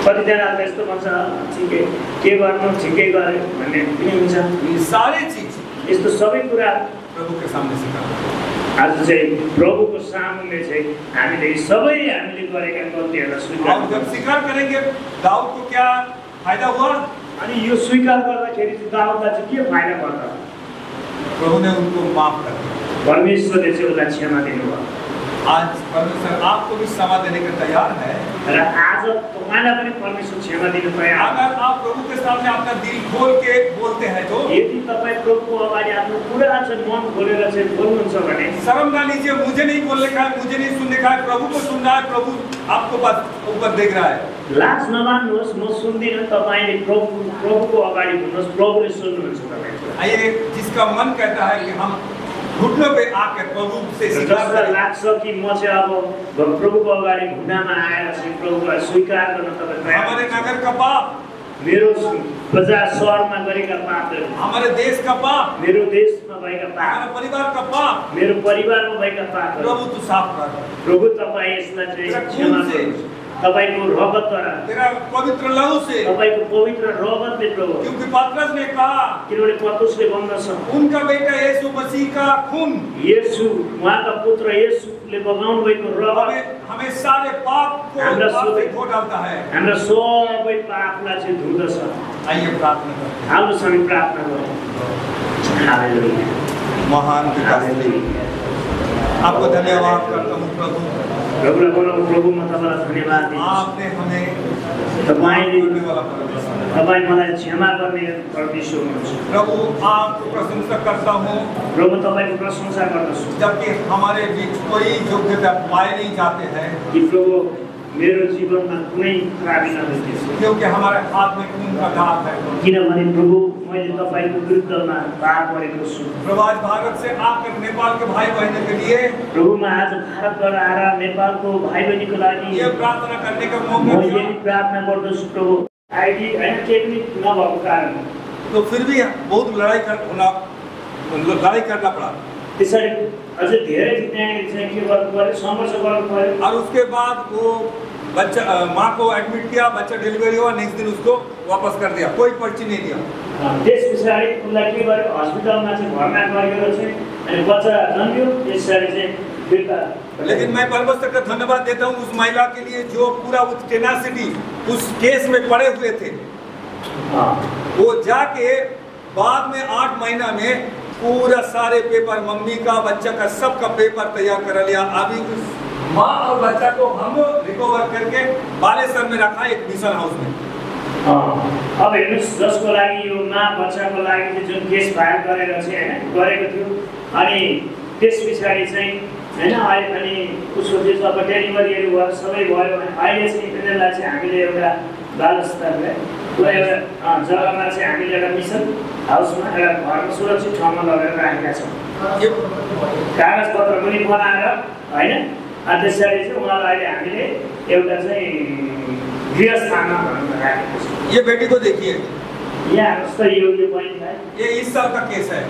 कतिजनाले यस्तो भन्छ ठिकै के गर्नु ठिकै गरे भन्ने पनि हुन्छ। ये सारी चीज यस्तो सबै कुरा प्रभु के सामने स्वीकार। आज चाहिँ प्रभुको सामने चाहिँ हामीले सबै हामीले गरेका गल्तीहरूलाई स्वीकार और जब स्वीकार करेंगे दाऊद को क्या फायदा हुआ? अनि यो स्वीकार गर्दाखेरि चाहिँ दाऊदलाई चाहिँ के फाइदा भयो? प्रभु ने उनको माफ कर दिया। परमेश्वरले चाहिँ उसलाई क्षमा दिनुभयो। आज परमेश्वर आपको भी क्षमा देने के तैयार है। र आज तपाईँलाई पनि परमेश्वर क्षमा दिनु तयार। अगर आप प्रभु के सामने अपना दिल खोल के बोलते हैं तो यदि तपाईँ प्रभुको अगाडि आफ्नो पुरा चाहिँ मन खोलेर चाहिँ बोल्नुहुन्छ भने, शर्म ना लीजिए, मुझे नहीं बोलने का है, मुझे नहीं सुनने का है, प्रभु को सुनना है, प्रभु आपको बस ऊपर देख रहा है। लाज नमान्नुहोस्, म सुन्दिनँ, तपाईँले प्रभुको अगाडि भन्नुहोस्, प्रभुले सुन्नुहुन्छ तपाईँको। आइए, जिसका मन कहता है कि हम घुटनों पे आकर प्रभु से जसलाई लाग्छ कि म चाहिँ अब प्रभुको अगाडि घुँडामा आएर चाहिँ प्रभुलाई स्वीकार गर्न तपाईँ तयार। हमारे नगर का पाप, मेरो बजार शहरमा गरेका पापहरू, हमारे देश का पाप, मेरो देशमा भएका पाप, हमारे परिवार का पाप, मेरो परिवारमा भएका पापहरू, प्रभु तू साफ कर। प्रभु तपाईँ यसलाई चाहिँ क्षमा गर्नुहोस्। तपाईँको रगतद्वारा, तेरा पवित्र लहू से, तपाईँको पवित्र रगतले प्रभु, क्योंकि पतरस ने कहा, किनभने पत्रुसले भन्दछ उनका बेटा यीशु मसीह का खून, येशू उहाँका पुत्र येशूले बगाउनु भएको रगत हमें सारे पाप को पाप से धो डालता है। हाम्रा सबै पापलाई चाहिँ धुँदछ। आइए प्रार्थना करते हैं। आउनुहोस् हामी प्रार्थना गरौँ। हालेलुया। महान पिता, आपको धन्यवाद करता हूँ प्रभु। प्रभुलाई बोलाउँ, प्रभु म तपाईँलाई धन्यवाद दिन्छु। आपने हमें तपाईँले करने वाला परमेश्वर, तपाईँ मलाई क्षमा गर्ने परमेश्वर हुनुहुन्छ। प्रभु आपको प्रशंसा करता हूँ, प्रभु तपाईँको प्रशंसा गर्दछु। जबकि हमारे बीच कोई योग्यता पाए नहीं जाते हैं, कि प्रभु मेरो जीवनमा कुनै खराबी नहोस्, क्योंकि हमारे हाथ में खून का दाग है। किनभने प्रभु मैले तपाईँको विरुद्धमा पाप गरेको छु। प्रभु आज भारत से आकर नेपाल के भाई बहनों के लिए प्रभु म आज भारतबाट आएर नेपालको भाइ बहिनीको लागि ये प्रार्थना करने का म मौका यही दिया, प्रार्थना गर्दछु प्रभु। आइडी होइन केही पनि नभएको कारण तो फिर भी बहुत लड़ाई करना पड़ा। त्यसरी अझै धेरै त्यहाँ चाहिँ के गर्नु पर्यो, सङ्घर्ष गर्नु पर्यो। और उसके बाद वो बच्चा माँ को एडमिट किया, बच्चा डिलीवरी हुआ, नेक्स्ट दिन उसको वापस कर दिया, कोई पर्ची नहीं दिया। त्यस पछाडि उसलाई के गर्यो, हस्पिटलमा चाहिँ भर्ना गरियो चाहिँ अनि बच्चा जन्मियो। त्यस पछाडि चाहिँ फिर्ता। लेकिन मैं परमेश्वर का धन्यवाद देता हूँ उस महिला के लिए जो पूरा उस टेनासिटी उस केस में पड़े हुए थे, वो जाके बाद में 8 महीना में पूरा सारे पेपर, मम्मी का, बच्चा का, सबका पेपर तैयार कर लिया। अभी उस माँ और बच्चा को हम रिकवर करके बालेश्वर में रखा एक मिशन हाउस में। अब हेर्नुहोस्, जसको लागि यो माँ बच्चाको लागि चाहिँ जुन केस फाइल गरेर चाहिँ होइन गरेको थियो, अनि त्यस पछाडि चाहिँ होइन अनि उसको जो अब डेलिभरीहरू भयो सबै भयो भने अहिले चाहिँ यिनीहरूलाई चाहिँ हामीले एउटा बालस्तरले एउटा जग्गामा चाहिँ हामीले एउटा मिसन हाउसमा एउटा घरमा सुरक्षित ठाउँमा लगेर राखेका छौँ। कागजपत्र पनि बनाएर होइन, अनि त्यसरी चाहिँ उहाँलाई अहिले हामीले एउटा चाहिँ गृहस्थानमा राखेको छौँ। ये बेटी को देखिए, यहाँ जस्तो यो बहिनी है, ये इस साल का केस है।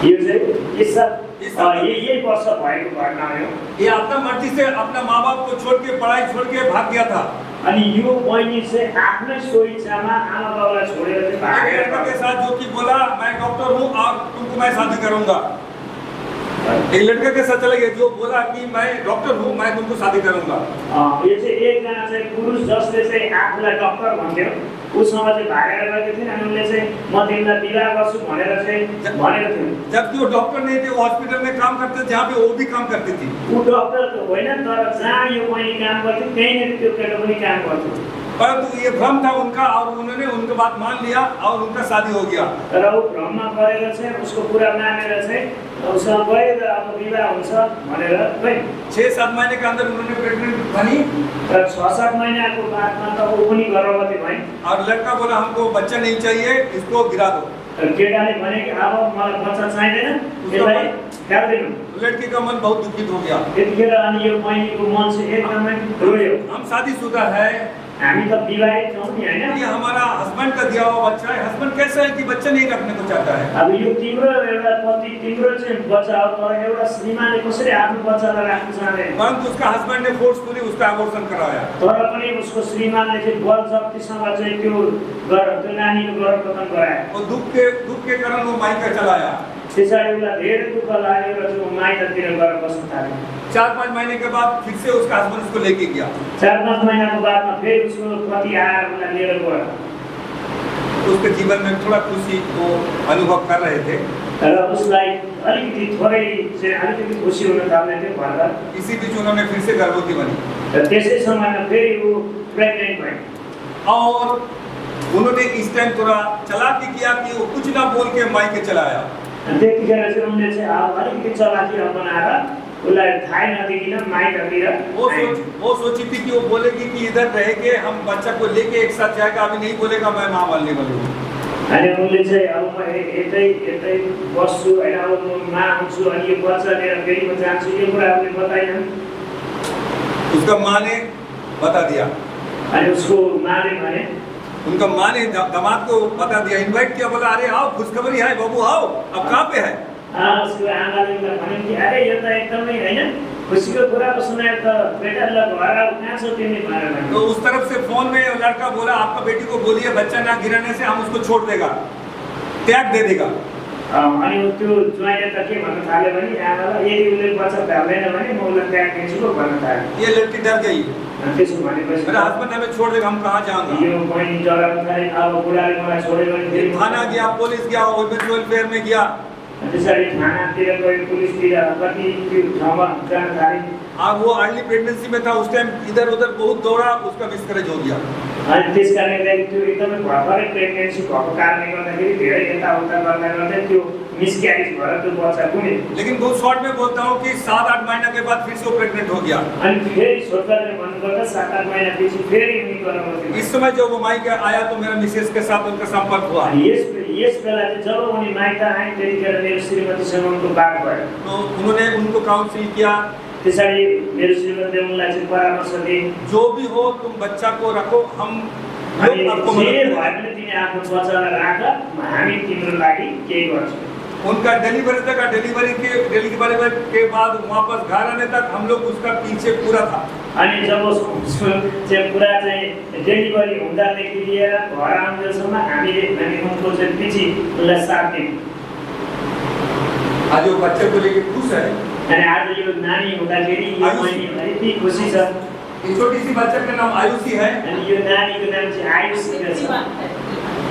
यो चाहिँ यही वर्ष भएको घटना हो। ये अपना मर्जी से अपना माँ बाप को छोड़ के, पढ़ाई छोड़ के भाग गया था। अनि यो बहिनी चाहिँ आफ्नै स्वेच्छामा आमा बाबालाई छोडेर चाहिँ भागेर लड़का के साथ जो कि बोला मैं डॉक्टर हूँ और तुमको मैं शादी करूंगा। एक लड़के के साथ चले गए जो बोला कि मैं डॉक्टर हूँ, मैं तुमको शादी करूंगा। यो चाहिँ एकजना चाहिँ पुरुष जसले चाहिँ आफूलाई डक्टर भन्थ्यो, उसँग चाहिँ भागेर गएको थियो अनि उनले चाहिँ म तिमीलाई विवाह गर्छु भनेर चाहिँ भनेको थियो। जबकि वो डॉक्टर नहीं थे, वो हॉस्पिटल में काम करते थे जहाँ पे वो भी काम करती थी। ऊ डक्टर त होइन, तर जहाँ यो बहिनी काम गर्थ्यो त्यहीँनिर त्यो केटो पनि काम गर्थ्यो। परंतु ये भ्रम था उनका और उन्होंने उनकी बात मान लिया और उनका शादी हो गया। तर ऊ भ्रममा परेर चाहिँ उसको कुरा मानेर चाहिँ उसँग गएर अब विवाह हुन्छ भनेर गए। 6-7 महीने के अंदर उन्होंने प्रेग्नेंट बनी र 6-7 महीनाको बादमा त ऊ पनि गर्भवती भइन्। और लड़का बोला हमको बच्चा नहीं चाहिए, इसको गिरा दो। केटाले भने कि अब मलाई बच्चा चाहिँदैन, यसलाई फ्याल्दिनु। लड़की का मन बहुत दुखित हो गया। त्यतिखेर अनि यो बहिनीको मन चाहिँ एकदमै रोयो। हम शादीशुदा है, हामी त विवाहित छौँ नि होइन। ये हमारा हस्बैंड का दिया हुआ बच्चा है। हस्बैंड कैसा है कि बच्चा नहीं रखने को चाहता है। अब यो तिम्रो एउटा पति, तिम्रो चाहिँ बच्चा हो, तर एउटा श्रीमानले कसरी आफ्नो बच्चालाई राख्न चाहँदैन। परंतु उसका हस्बैंड ने फोर्सफुली उसका अबॉर्शन कराया। तर पनि उसको श्रीमानले चाहिँ बलजफ्तीसँग चाहिँ त्यो नानीको गर्भपतन गरायो। और दुख के कारण वो मायका चलाया। त्यसरी उसलाई धेरै दुःख लाग्यो र त्यो माइततिर गएर बस्न थाल्यो। 4-5 महीने के बाद फिर से उसका हस्बैंड उसको लेके गया। 4-5 महीनाको बादमा फेरि उसको पति आएर उसलाई लिएर गयो। उसके जीवन में थोड़ा खुशी को अनुभव कर रहे थे। र उसलाई अलिकति थोरै चाहिँ अलिकति खुसी हुन थाल्ने थियो भर्खर। इसी बीच उन्होंने फिर से गर्भवती बनी र त्यसै समयमा फेरि ऊ प्रेग्नेन्ट भइन्। और उन्होंने इस टाइम थोड़ा चालाकी किया कि वो कुछ ना बोल के मायके चलाया। त्यतिखेर चाहिँ उनले चाहिँ अब अलिकति चलाकी अपनाएर उसलाई थाहै नदिकन माइततिर वो सोची थी कि वो बोलेगी कि इधर रह के हम बच्चा को लेके एक साथ जाएगा। अभी नहीं बोलेगा मैं माँ बनने वाली हूँ। अनि उनले चाहिँ अब म यतै बस्छु होइन, अब म माँ हुन्छु अनि यो बच्चा लिएर फेरि म जान्छु, यो कुरा उसले बताएन। उसका माँ ने बता दिया। अनि उसको माँले भने, उनका माँ ने दामाद को बता दिया, इनवाइट किया, बोला अरे आओ खुशखबरी है बाबू आओ, अब कहाँ पे है। उसको आमाले उसलाई भन्यो कि अरे यो त एकदमै होइन खुसीको कुरा पो सुनायो त बेटा, ल घर आऊ, कहाँ छौ तिमी भनेर भन्यो। तो उस तरफ से फोन में लड़का बोला आपका बेटी को बोलिए बच्चा ना गिराने से हम उसको छोड़ देगा, त्याग दे देगा। अनि त्यो ज्वाइँले त के भन्न थाल्यो भने आमालाई यदि उसले बच्चा भ्याउँदैन भने म उसलाई त्याग दिन्छु पो भन्न थाल्यो। ये लड़की डर गई, त्यसो भनेपछि मेरा हस्बैंड हमें छोड़ देगा, हम कहाँ जाऊंगा। यो बहिनी डराउन थाले। अब बुढाले मलाई छोड्यो भने फेरि थाना गया, पुलिस गया, वुमेन्स वेलफेयर में गया। त्यसरी थानातिर गयो, पुलिसतिर कति त्यो ठाउँमा जान थाले। अब वो अर्ली प्रेगनेंसी में था, उस टाइम इधर उधर बहुत दौड़ा, उसका मिसकरेज हो गया। अनि त्यस कारणले त्यो एकदमै भर्खरै प्रेग्नेन्सी भएको कारणले गर्दाखेरि धेरै यताउता गर्दा त्यो मिसक्यारेज भएर त्यो बच्चा पुग्यो। लेकिन बहुत शॉर्ट में बोलता हूँ कि 7-8 महीना के बाद फिर से वो प्रेग्नेंट हो गया। अनि फेरि छोटकरले भन्नुपर्दा 7-8 महिना पछि फेरि उनी गर्भवती। इस समय जब वो मायके आया तो मेरा मिसेस के साथ उनका संपर्क हुआ। यस बेला चाहिँ जब उनी माइत आए त्यतिखेर मेरो श्रीमतीसँग उनको बात भयो। तो उन्होंने उनको काउंसिल किया। त्यसरी मेरो श्रीमतीले उनलाई चाहिँ परामर्श दिए, जो भी हो तुम बच्चा को रखो, हम अनि लोग आपको जे मदद भए करेंगे। पनि तिमी आफ्नो बच्चालाई राख, हामी तिम्रो लागि केही गर्छौँ। उनका डिलीवरी तक, डिलीवरी के बाद वापस घर आने तक हम लोग उसका पीछे पूरा था। अनि जब उसको चाहिँ पुरा चाहिँ डेलिभरी हुँदादेखि लिएर घर आउँदासम्म हामीले उनको चाहिँ पछि उसलाई साथ दियौँ। आज वो बच्चे को लेके खुश है। अनि आज यो नानी हुँदाखेरि यो बहिनी यति खुसी छ। छोटी सी बच्चे का नाम आयुषी है। अनि यो नानीको नाम चाहिँ आयुषी छ।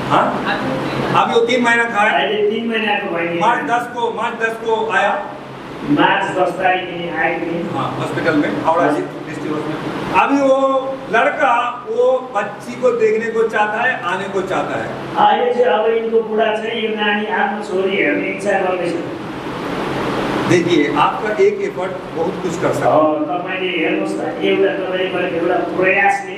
हाँ अभी वो 3 महीना का है। अहिले 3 महिनाको भयो। मार्च 10 को आया। मार्च 10 तारिख में आएगी। हाँ हॉस्पिटल में हावड़ा डिस्ट्रिक्ट हॉस्पिटल। अभी वो लड़का वो बच्ची को देखने को चाहता है, आने को चाहता है। अहिले चाहिँ अब इनको बुढा चाहिँ यो नानी आफ्नो छोरी हेर्ने इच्छा गर्दैछ। देखिए आपका एक एफर्ट बहुत कुछ कर सकता है। तपाईले हेर्नुस् त एउटा तपाईले गरेको एउटा प्रयासले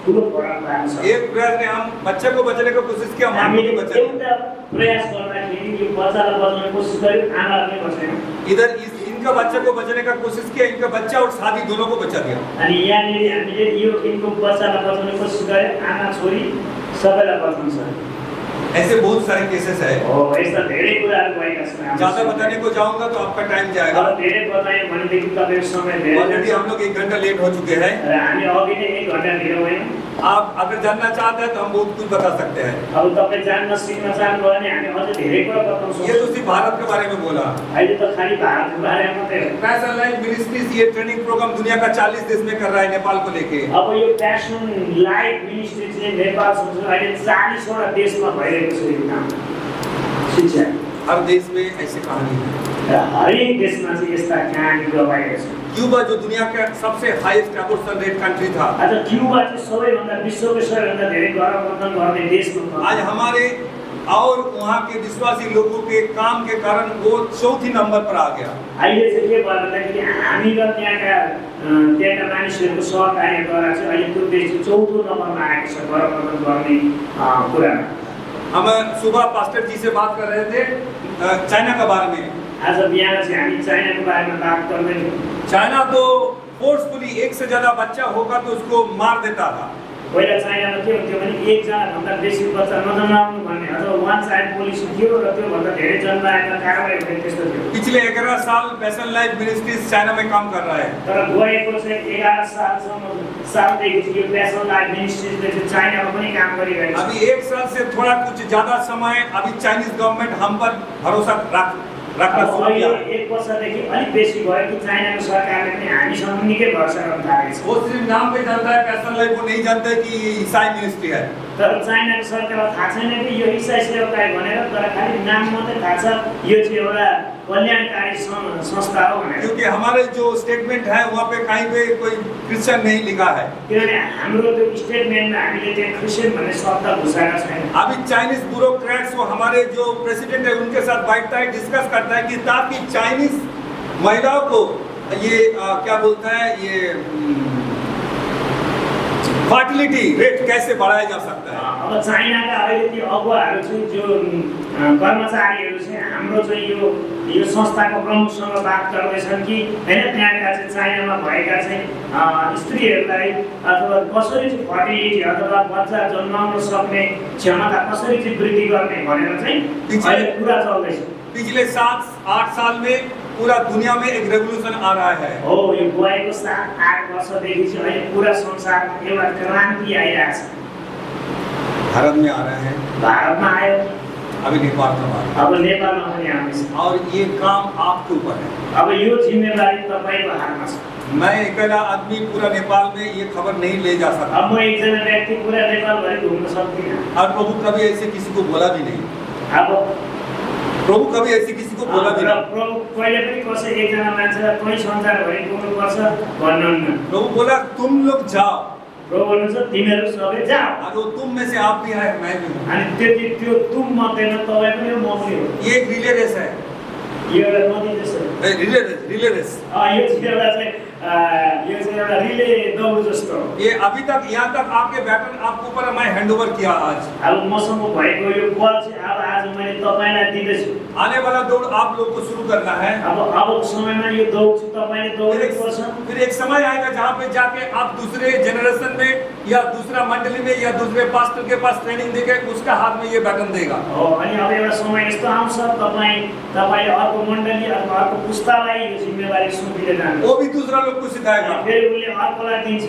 ठुलो फरक पार्छ। एक प्रयास ने हम बच्चे को बचाने की कोशिश किया, मां को बचाने। एउटा प्रयास गर्दाखेरि यो बच्चालाई बचाउने कोसिस गर्यो, आमाले बचाएन। इधर इनका बच्चे को बचाने का कोशिश किया, इनका बच्चा और शादी दोनों को बचा दिया। अनि यहाँनिर हामीले यो इनको बच्चालाई बचाउने कोसिस गरे, आमा छोरी सबैलाई बचाउँछ। ऐसे बहुत सारे केसेस है। यस्ता धेरै कुराहरू भएका छन्। ज्यादा बताने को जाऊंगा तो आपका टाइम जाएगा। धेरै बताएँ भनेदेखि तपाईको समय धेरै ऑलरेडी हम लोग 1 घंटा लेट हो चुके हैं। र हामी अघि नै 1 घण्टा ढिलो भयौँ। आप अगर जानना चाहते हैं तो हम बहुत कुछ बता सकते हैं। अब तपाईँ जान्न सिक्न चाहनुभयो भने हामी अझ धेरै कुरा बताउँछौँ। ये तो सिर्फ भारत के बारे में बोला। अहिले त खाली भारतको बारेमा मात्रै हो। पैशन लाइफ मिनिस्ट्रीज ये ट्रेनिंग प्रोग्राम दुनिया का 40 देश में कर रहा है, नेपाल को लेके। अब यो प्यासन लाइफ मिनिस्ट्री चाहिँ नेपाल सँगसँगै अहिले 40 वटा देशमा भइरहेको छ यो काम। शिक्षा हर देश में ऐसी कहानी है। र हरेक देशमा चाहिँ यस्ता कहानी गवाइरहेको छ। क्यूबा जो दुनिया का सबसे हाईएस्ट एबॉर्शन रेट कंट्री था, आज क्यूबा चाहिँ सबैभन्दा विश्वको सबैभन्दा धेरै गर्भवर्धन गर्ने देशमा आज हमारे और वहाँ के विश्वासी लोगों के काम के कारण वो 4थी नंबर पर आ गया। अहिले चाहिँ के भयो भन्दाखेरि हामी र त्यहाँका मानिसहरूको सहकार्यद्वारा चाहिँ अहिले त्यो देश 4थो नम्बरमा आएको छ गर्भवर्धन गर्ने कुरामा। हम सुबह पास्टर जी से बात कर रहे थे चाइना के बारे में। आज बिहान चाहिँ हामी चाइनाको बारेमा बात गर्दै थियौँ। चाइना तो फोर्सफुली 1 से ज्यादा बच्चा होगा तो उसको मार देता था। पहिला चाइनामा के हुन्थ्यो भने 1 जनाभन्दा बेसी बच्चा नजन्माउनु भन्ने अथवा वान चाइल्ड पोलिसी थियो र त्योभन्दा धेरै जन्माएका कारबाही हुने त्यस्तो थियो। पिछले 11 साल पैशन लाइफ मिनिस्ट्रीज चाइना में काम कर रहा है। तर गएको चाहिँ 11 सालदेखि यो पैशन लाइफ मिनिस्ट्रीजले चाहिँ चाइनामा पनि काम गरिरहेको छ। अभी 1 साल से थोड़ा कुछ ज्यादा समय अभी चाइनीज गवर्नमेंट हम पर भरोसा रखना शुरू किया। 1 वर्षदेखि अलिक बेसी भयो कि चाइनाको सरकारले पनि हामीसँग निकै भरोसा गर्न थालेको छ। वो सिर्फ नाम पे जानता है पैशन लाइफ, वो नहीं जानता है कि ईसाई मिनिस्ट्री है। तर चाइनाको सरकारलाई थाहा छैन कि यो ईसाई सेवकाई भनेर, तर खालि नाम मात्रै थाहा छ यो चाहिँ एउटा कल्याणकारी संस्था हो भनेर। क्योंकि हमारे जो स्टेटमेंट है वहाँ पे कहीं पे कोई क्रिश्चियन नहीं लिखा है। किनभने हाम्रो त्यो स्टेटमेन्टमा हामीले त्यहाँ क्रिश्चियन भन्ने शब्द घुसाएका छैन। अभी चाइनीज ब्यूरोक्रेट्स वो हमारे जो प्रेसिडेंट है उनके साथ बैठता है, डिस्कस करता है कि ताकि चाइनीज महिलाओं को ये क्या बोलता है ये फर्टिलिटी रेट कैसे बढ़ाया जा सकता है। अब चाइनाका अहिले ती अगुवाहरू चाहिँ जो कर्मचारीहरू चाहिँ हाम्रो चाहिँ यो संस्थाको प्रमुखसँग बात गर्दैछन् कि हैन त्यहाँका चाहिँ चाइनामा भएका चाहिँ स्त्रीहरूलाई अथवा कसरी चाहिँ फर्टिलिटी अथवा बच्चा जन्माउन सक्ने क्षमता कसरी चाहिँ वृद्धि गर्ने भनेर चाहिँ अहिले कुरा चल्दैछ। पिछले 7-8 साल में पूरा दुनिया में एक रेवोल्यूशन आ रहा है। हो यो गएको 7-8 वर्षदेखि चाहिँ अहिले पूरा संसारमा एउटा क्रान्ति आइरहेछ। भारत में आ रहा है, भारतमा आयो, अभी नेपाल का बात, अब नेपालमा पनि आउँदैछ। और ये काम आपके ऊपर है। अब यो जिम्मेवारी तपाईको हातमा छ। मैं अकेला आदमी पूरा नेपाल में ये खबर नहीं ले जा सकता। अब म एकजना व्यक्ति पूरा नेपालभरि घुम्न सक्दिनँ। और प्रभु कभी ऐसे किसी को बोला भी नहीं। अब प्रभु कभी ऐसे किसी को बोला भी नहीं। प्रभु कहिले पनि कसै एकजना मान्छेलाई कहीँ संसारभरि पुग्नुपर्छ भन्नुहुन्न। प्रभु बोला तुम लोग जाओ। प्रभु भन्नुहुन्छ तिमीहरू सबै जाओ। और वो तुम में से आप भी है, मैं भी हूँ। अनि त्यो तुम मध्येमा तपाईँ पनि हो, म पनि हो। ये एक रिले रेस है। यो एउटा नदी जस्तो रिले रेस। यो चाहिँ एउटा रिले दौड जस्तो। ये अभी तक यहाँ तक आपके बैटन आपके ऊपर मैं हैंडओवर किया आज। अब मसँग भएको यो बल चाहिँ अब आज मैले तपाईलाई दिँदैछु। आने वाला दौड़ आप लोग को शुरू करना है। अब समयमा यो दौड चाहिँ तपाईले दौड्नु पर्छ। फिर एक समय आएगा जहाँ पे जाके आप दूसरे जनरेशन में या दूसरा मंडली में या दूसरे पास्टर के पास ट्रेनिंग देके उसका हाथ में ये बैटन देगा। अनि अब एउटा समय यस्तो आउँछ तपाईले अर्को मण्डली अथवा अर्को पुस्तालाई यो जिम्मेवारी सुम्पिँदै जानु। वो भी दूसरा लोग को सिखाएगा। फेरि उसले अर्कोलाई दिन्छ।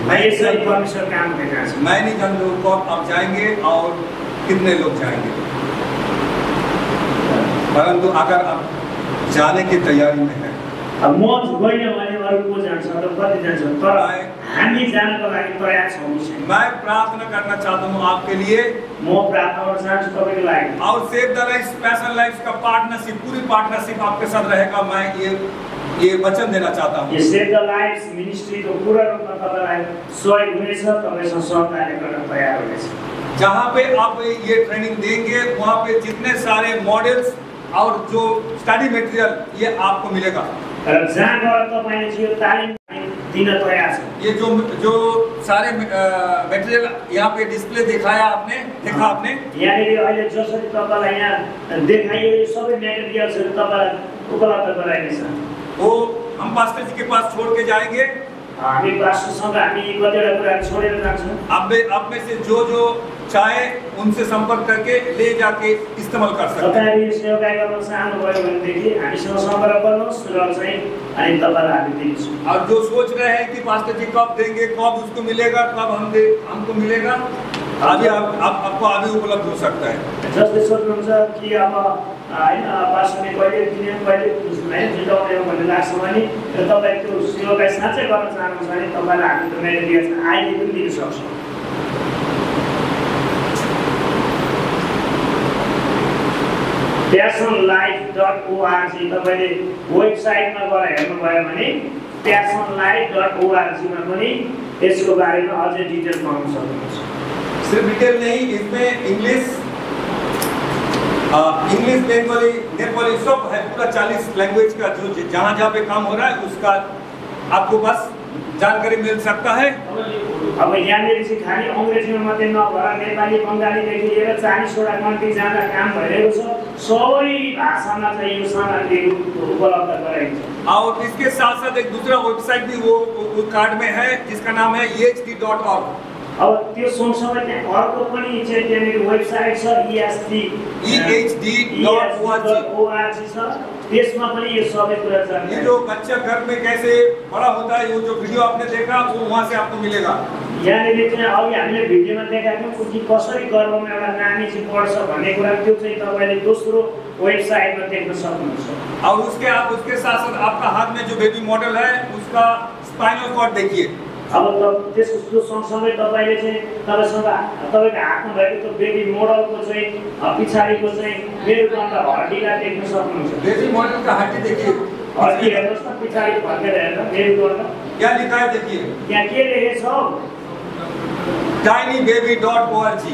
यसरी परमेश्वर काम गरिरहेको छ। मैं नहीं जानता कब आप जाएंगे और कितने लोग जाएंगे, परंतु अगर आप जाने की तैयारी में है। अब म गइनँ भने अरू को जान्छ र कति जान्छ, तर हामी जानको लागि तयार छौँ। मैं प्रार्थना करना चाहता हूँ आपके लिए म प्रार्थना गर्न चाहन्छु तपाईँको लागि। और save the life special life का पार्टनरशिप, पूरी पार्टनरशिप आपके साथ रहेगा। मैं ये वचन देना चाहता हूँ। यो सेभ द लाइफ मिनिस्ट्रीको पूर्ण रूपमा तपाईँलाई सहयोग हुनेछ, तपाईँसँग सहकार्य गर्न तयार हुनेछ। जहाँ पे आप ये ट्रेनिंग देंगे वहाँ पे जितने सारे मॉडल्स और जो स्टडी मटेरियल ये आपको मिलेगा। र जहाँ गएर तपाईँले यो तालिम दिन तयार छ। ये जो सारे मटेरियल यहाँ पे डिस्प्ले दिखाया आपने, देखा आपने, यहाँनिर अहिले जसरी तपाईँलाई यहाँ देखाइयो यो सबै मेटेरियल्सहरू तपाईँलाई उपलब्ध गराइनेछ। वो हम पास्टर जी के पास छोड़ के जाएंगे। हामी पास्टरसँग हामी कतिवटा कुराहरू छोडेर जान्छौँ। आप में से जो चाहे उनसे संपर्क करके ले जाके इस्तेमाल कर सकते हैं। तपाईँहरू यो सेवाकार्य गर्न चाहनुभयो भनेदेखि हामीसँग सम्पर्क गर्नुहोस् र चाहिँ अनि तपाईँलाई हामी दिन्छौँ। और जो सोच रहे हैं कि पास्टर जी कब देंगे, कब उसको मिलेगा, कब हमको मिलेगा, अभी आपको अभी उपलब्ध हो सकता है। जसले सोध्नुहुन्छ कि अब होइन पास्टरले कहिले दिने कहिले जुटाउने हो भन्ने लाग्छ भने र तपाईँ त्यो सेवाकार्य साँच्चै गर्न चाहनुहुन्छ भने तपाईँलाई हामी त्यो मेटेरियल अहिले पनि दिन सक्छौँ। passionlife.org तपाईँले वेबसाइटमा गएर हेर्नुभयो भने passionlife.org मा पनि यसको बारेमा अझै डिटेल पाउन सक्नुहुन्छ। सिर्फ डिटेल नहीं, इसमें इंग्लिश, बंगाली, नेपाली सब है। पूरा 40 लैंग्वेज का जो जहाँ पे काम हो रहा है उसका आपको बस जानकारी मिल सकता है। अब यहाँनिर चाहिँ खालि अङ्ग्रेजीमा मात्रै नभएर नेपाली बङ्गालीदेखि लिएर 40वटा कन्ट्री जाँदा काम भइरहेको छ। सबै भाषामा चाहिँ यो सामग्रीहरू उपलब्ध गराइन्छ। और इसके साथ साथ एक दूसरा वेबसाइट भी वो कार्ड में है जिसका नाम है ehd.org। अब त्यो सँगसँगै त्यहाँ अर्को पनि चाहिँ त्यहाँनिर वेबसाइट छ ehd.org छ। त्यसमा पनि यो सबै कुरा जान्छ। ये जो बच्चा घर में कैसे बड़ा होता है, वो जो वीडियो आपने देखा वो वहाँ से आपको मिलेगा। यहाँनिर चाहिँ अघि हामीले भिडियोमा देखाएको कि कसरी गर्भमा एउटा नानी चाहिँ बढ्छ भन्ने कुरा त्यो चाहिँ तपाईँले दोस्रो वेबसाइटमा देख्न सक्नुहुन्छ। और उसके साथ साथ आपका हाथ में जो बेबी मॉडल है उसका स्पाइनल कॉर्ड देखिए। अब त्यसको सँगसँगै तपाईँले चाहिँ तपाईँसँग तपाईँको हातमा भएको त्यो बेबी मोडलको चाहिँ पछाडिको चाहिँ मेरुदण्ड हड्डीलाई देख्न सक्नुहुन्छ। बेबी मॉडल का हड्डी देखिए, हड्डी हेर्नुहोस् न पछाडि फर्केर हेर्नु मेरुदण्ड। क्या लिखा है देखिए, यहाँ के लेखेको छ tinybaby.org।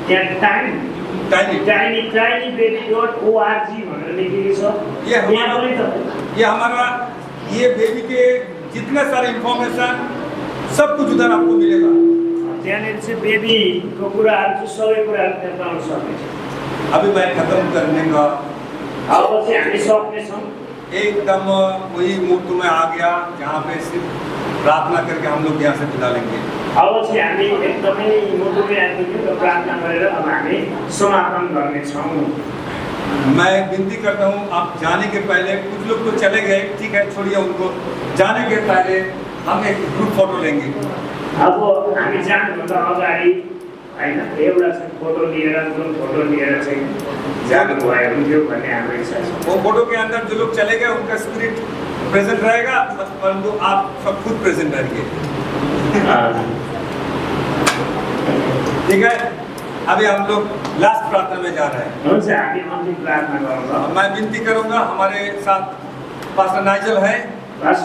त्यहाँ tinybaby.org भनेर लेखेको छ। ये बेबी के जितने सारे इंफॉर्मेशन सब कुछ उधर आपको मिलेगा। त्यहाँनिर चाहिँ बेबीको कुराहरू चाहिँ सबै कुराहरू त्यहाँ पाउन सकिन्छ। अभी मैं खत्म करने का अब चाहिँ हामी सक्नेछौँ। एकदम वही मूड में आ गया जहाँ पे सिर्फ प्रार्थना करके हम लोग यहाँ से विदा लेंगे। अब चाहिँ हामी एकदमै मुटुमै आइपुग्यौँ र प्रार्थना गरेर अब हामी समापन गर्नेछौँ। मैं विनती करता हूँ, आप जाने के पहले, कुछ लोग तो चले गए, ठीक है छोड़िए उनको, जाने के पहले हम एक ग्रुप फोटो लेंगे। अब हामी जानुभन्दा अगाडि होइन एउटा चाहिँ फोटो लिएर ग्रुप फोटो लिएर चाहिँ जानुभयो हुन्थ्यो भन्ने हाम्रो इच्छा छ। वो फोटो के अंदर जो लोग चले गए उनका स्पिरिट प्रेजेंट रहेगा, परंतु आप सब खुद प्रेजेंट रहेंगे। ठीक है, अभी हम लोग लास्ट प्रार्थना में जा रहे हैं। मैं विनती करूंगा, हमारे साथ पास्टर नाइजल है, आप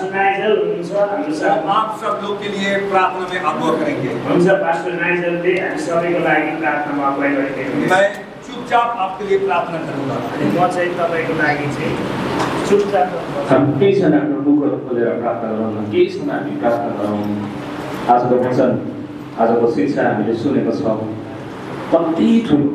सब लोग के लिए प्रार्थना में अगुवाई करेंगे। मैं चुपचाप आपके लिए प्रार्थना करूंगा। हम केही क्षण आफ्नो मुखहरू खोलेर प्रार्थना गरौँ, केही क्षण हामी प्रार्थना गरौँ। आजको वचन, आजको शिक्षा हामीले सुनेको छौँ, कति ठुलो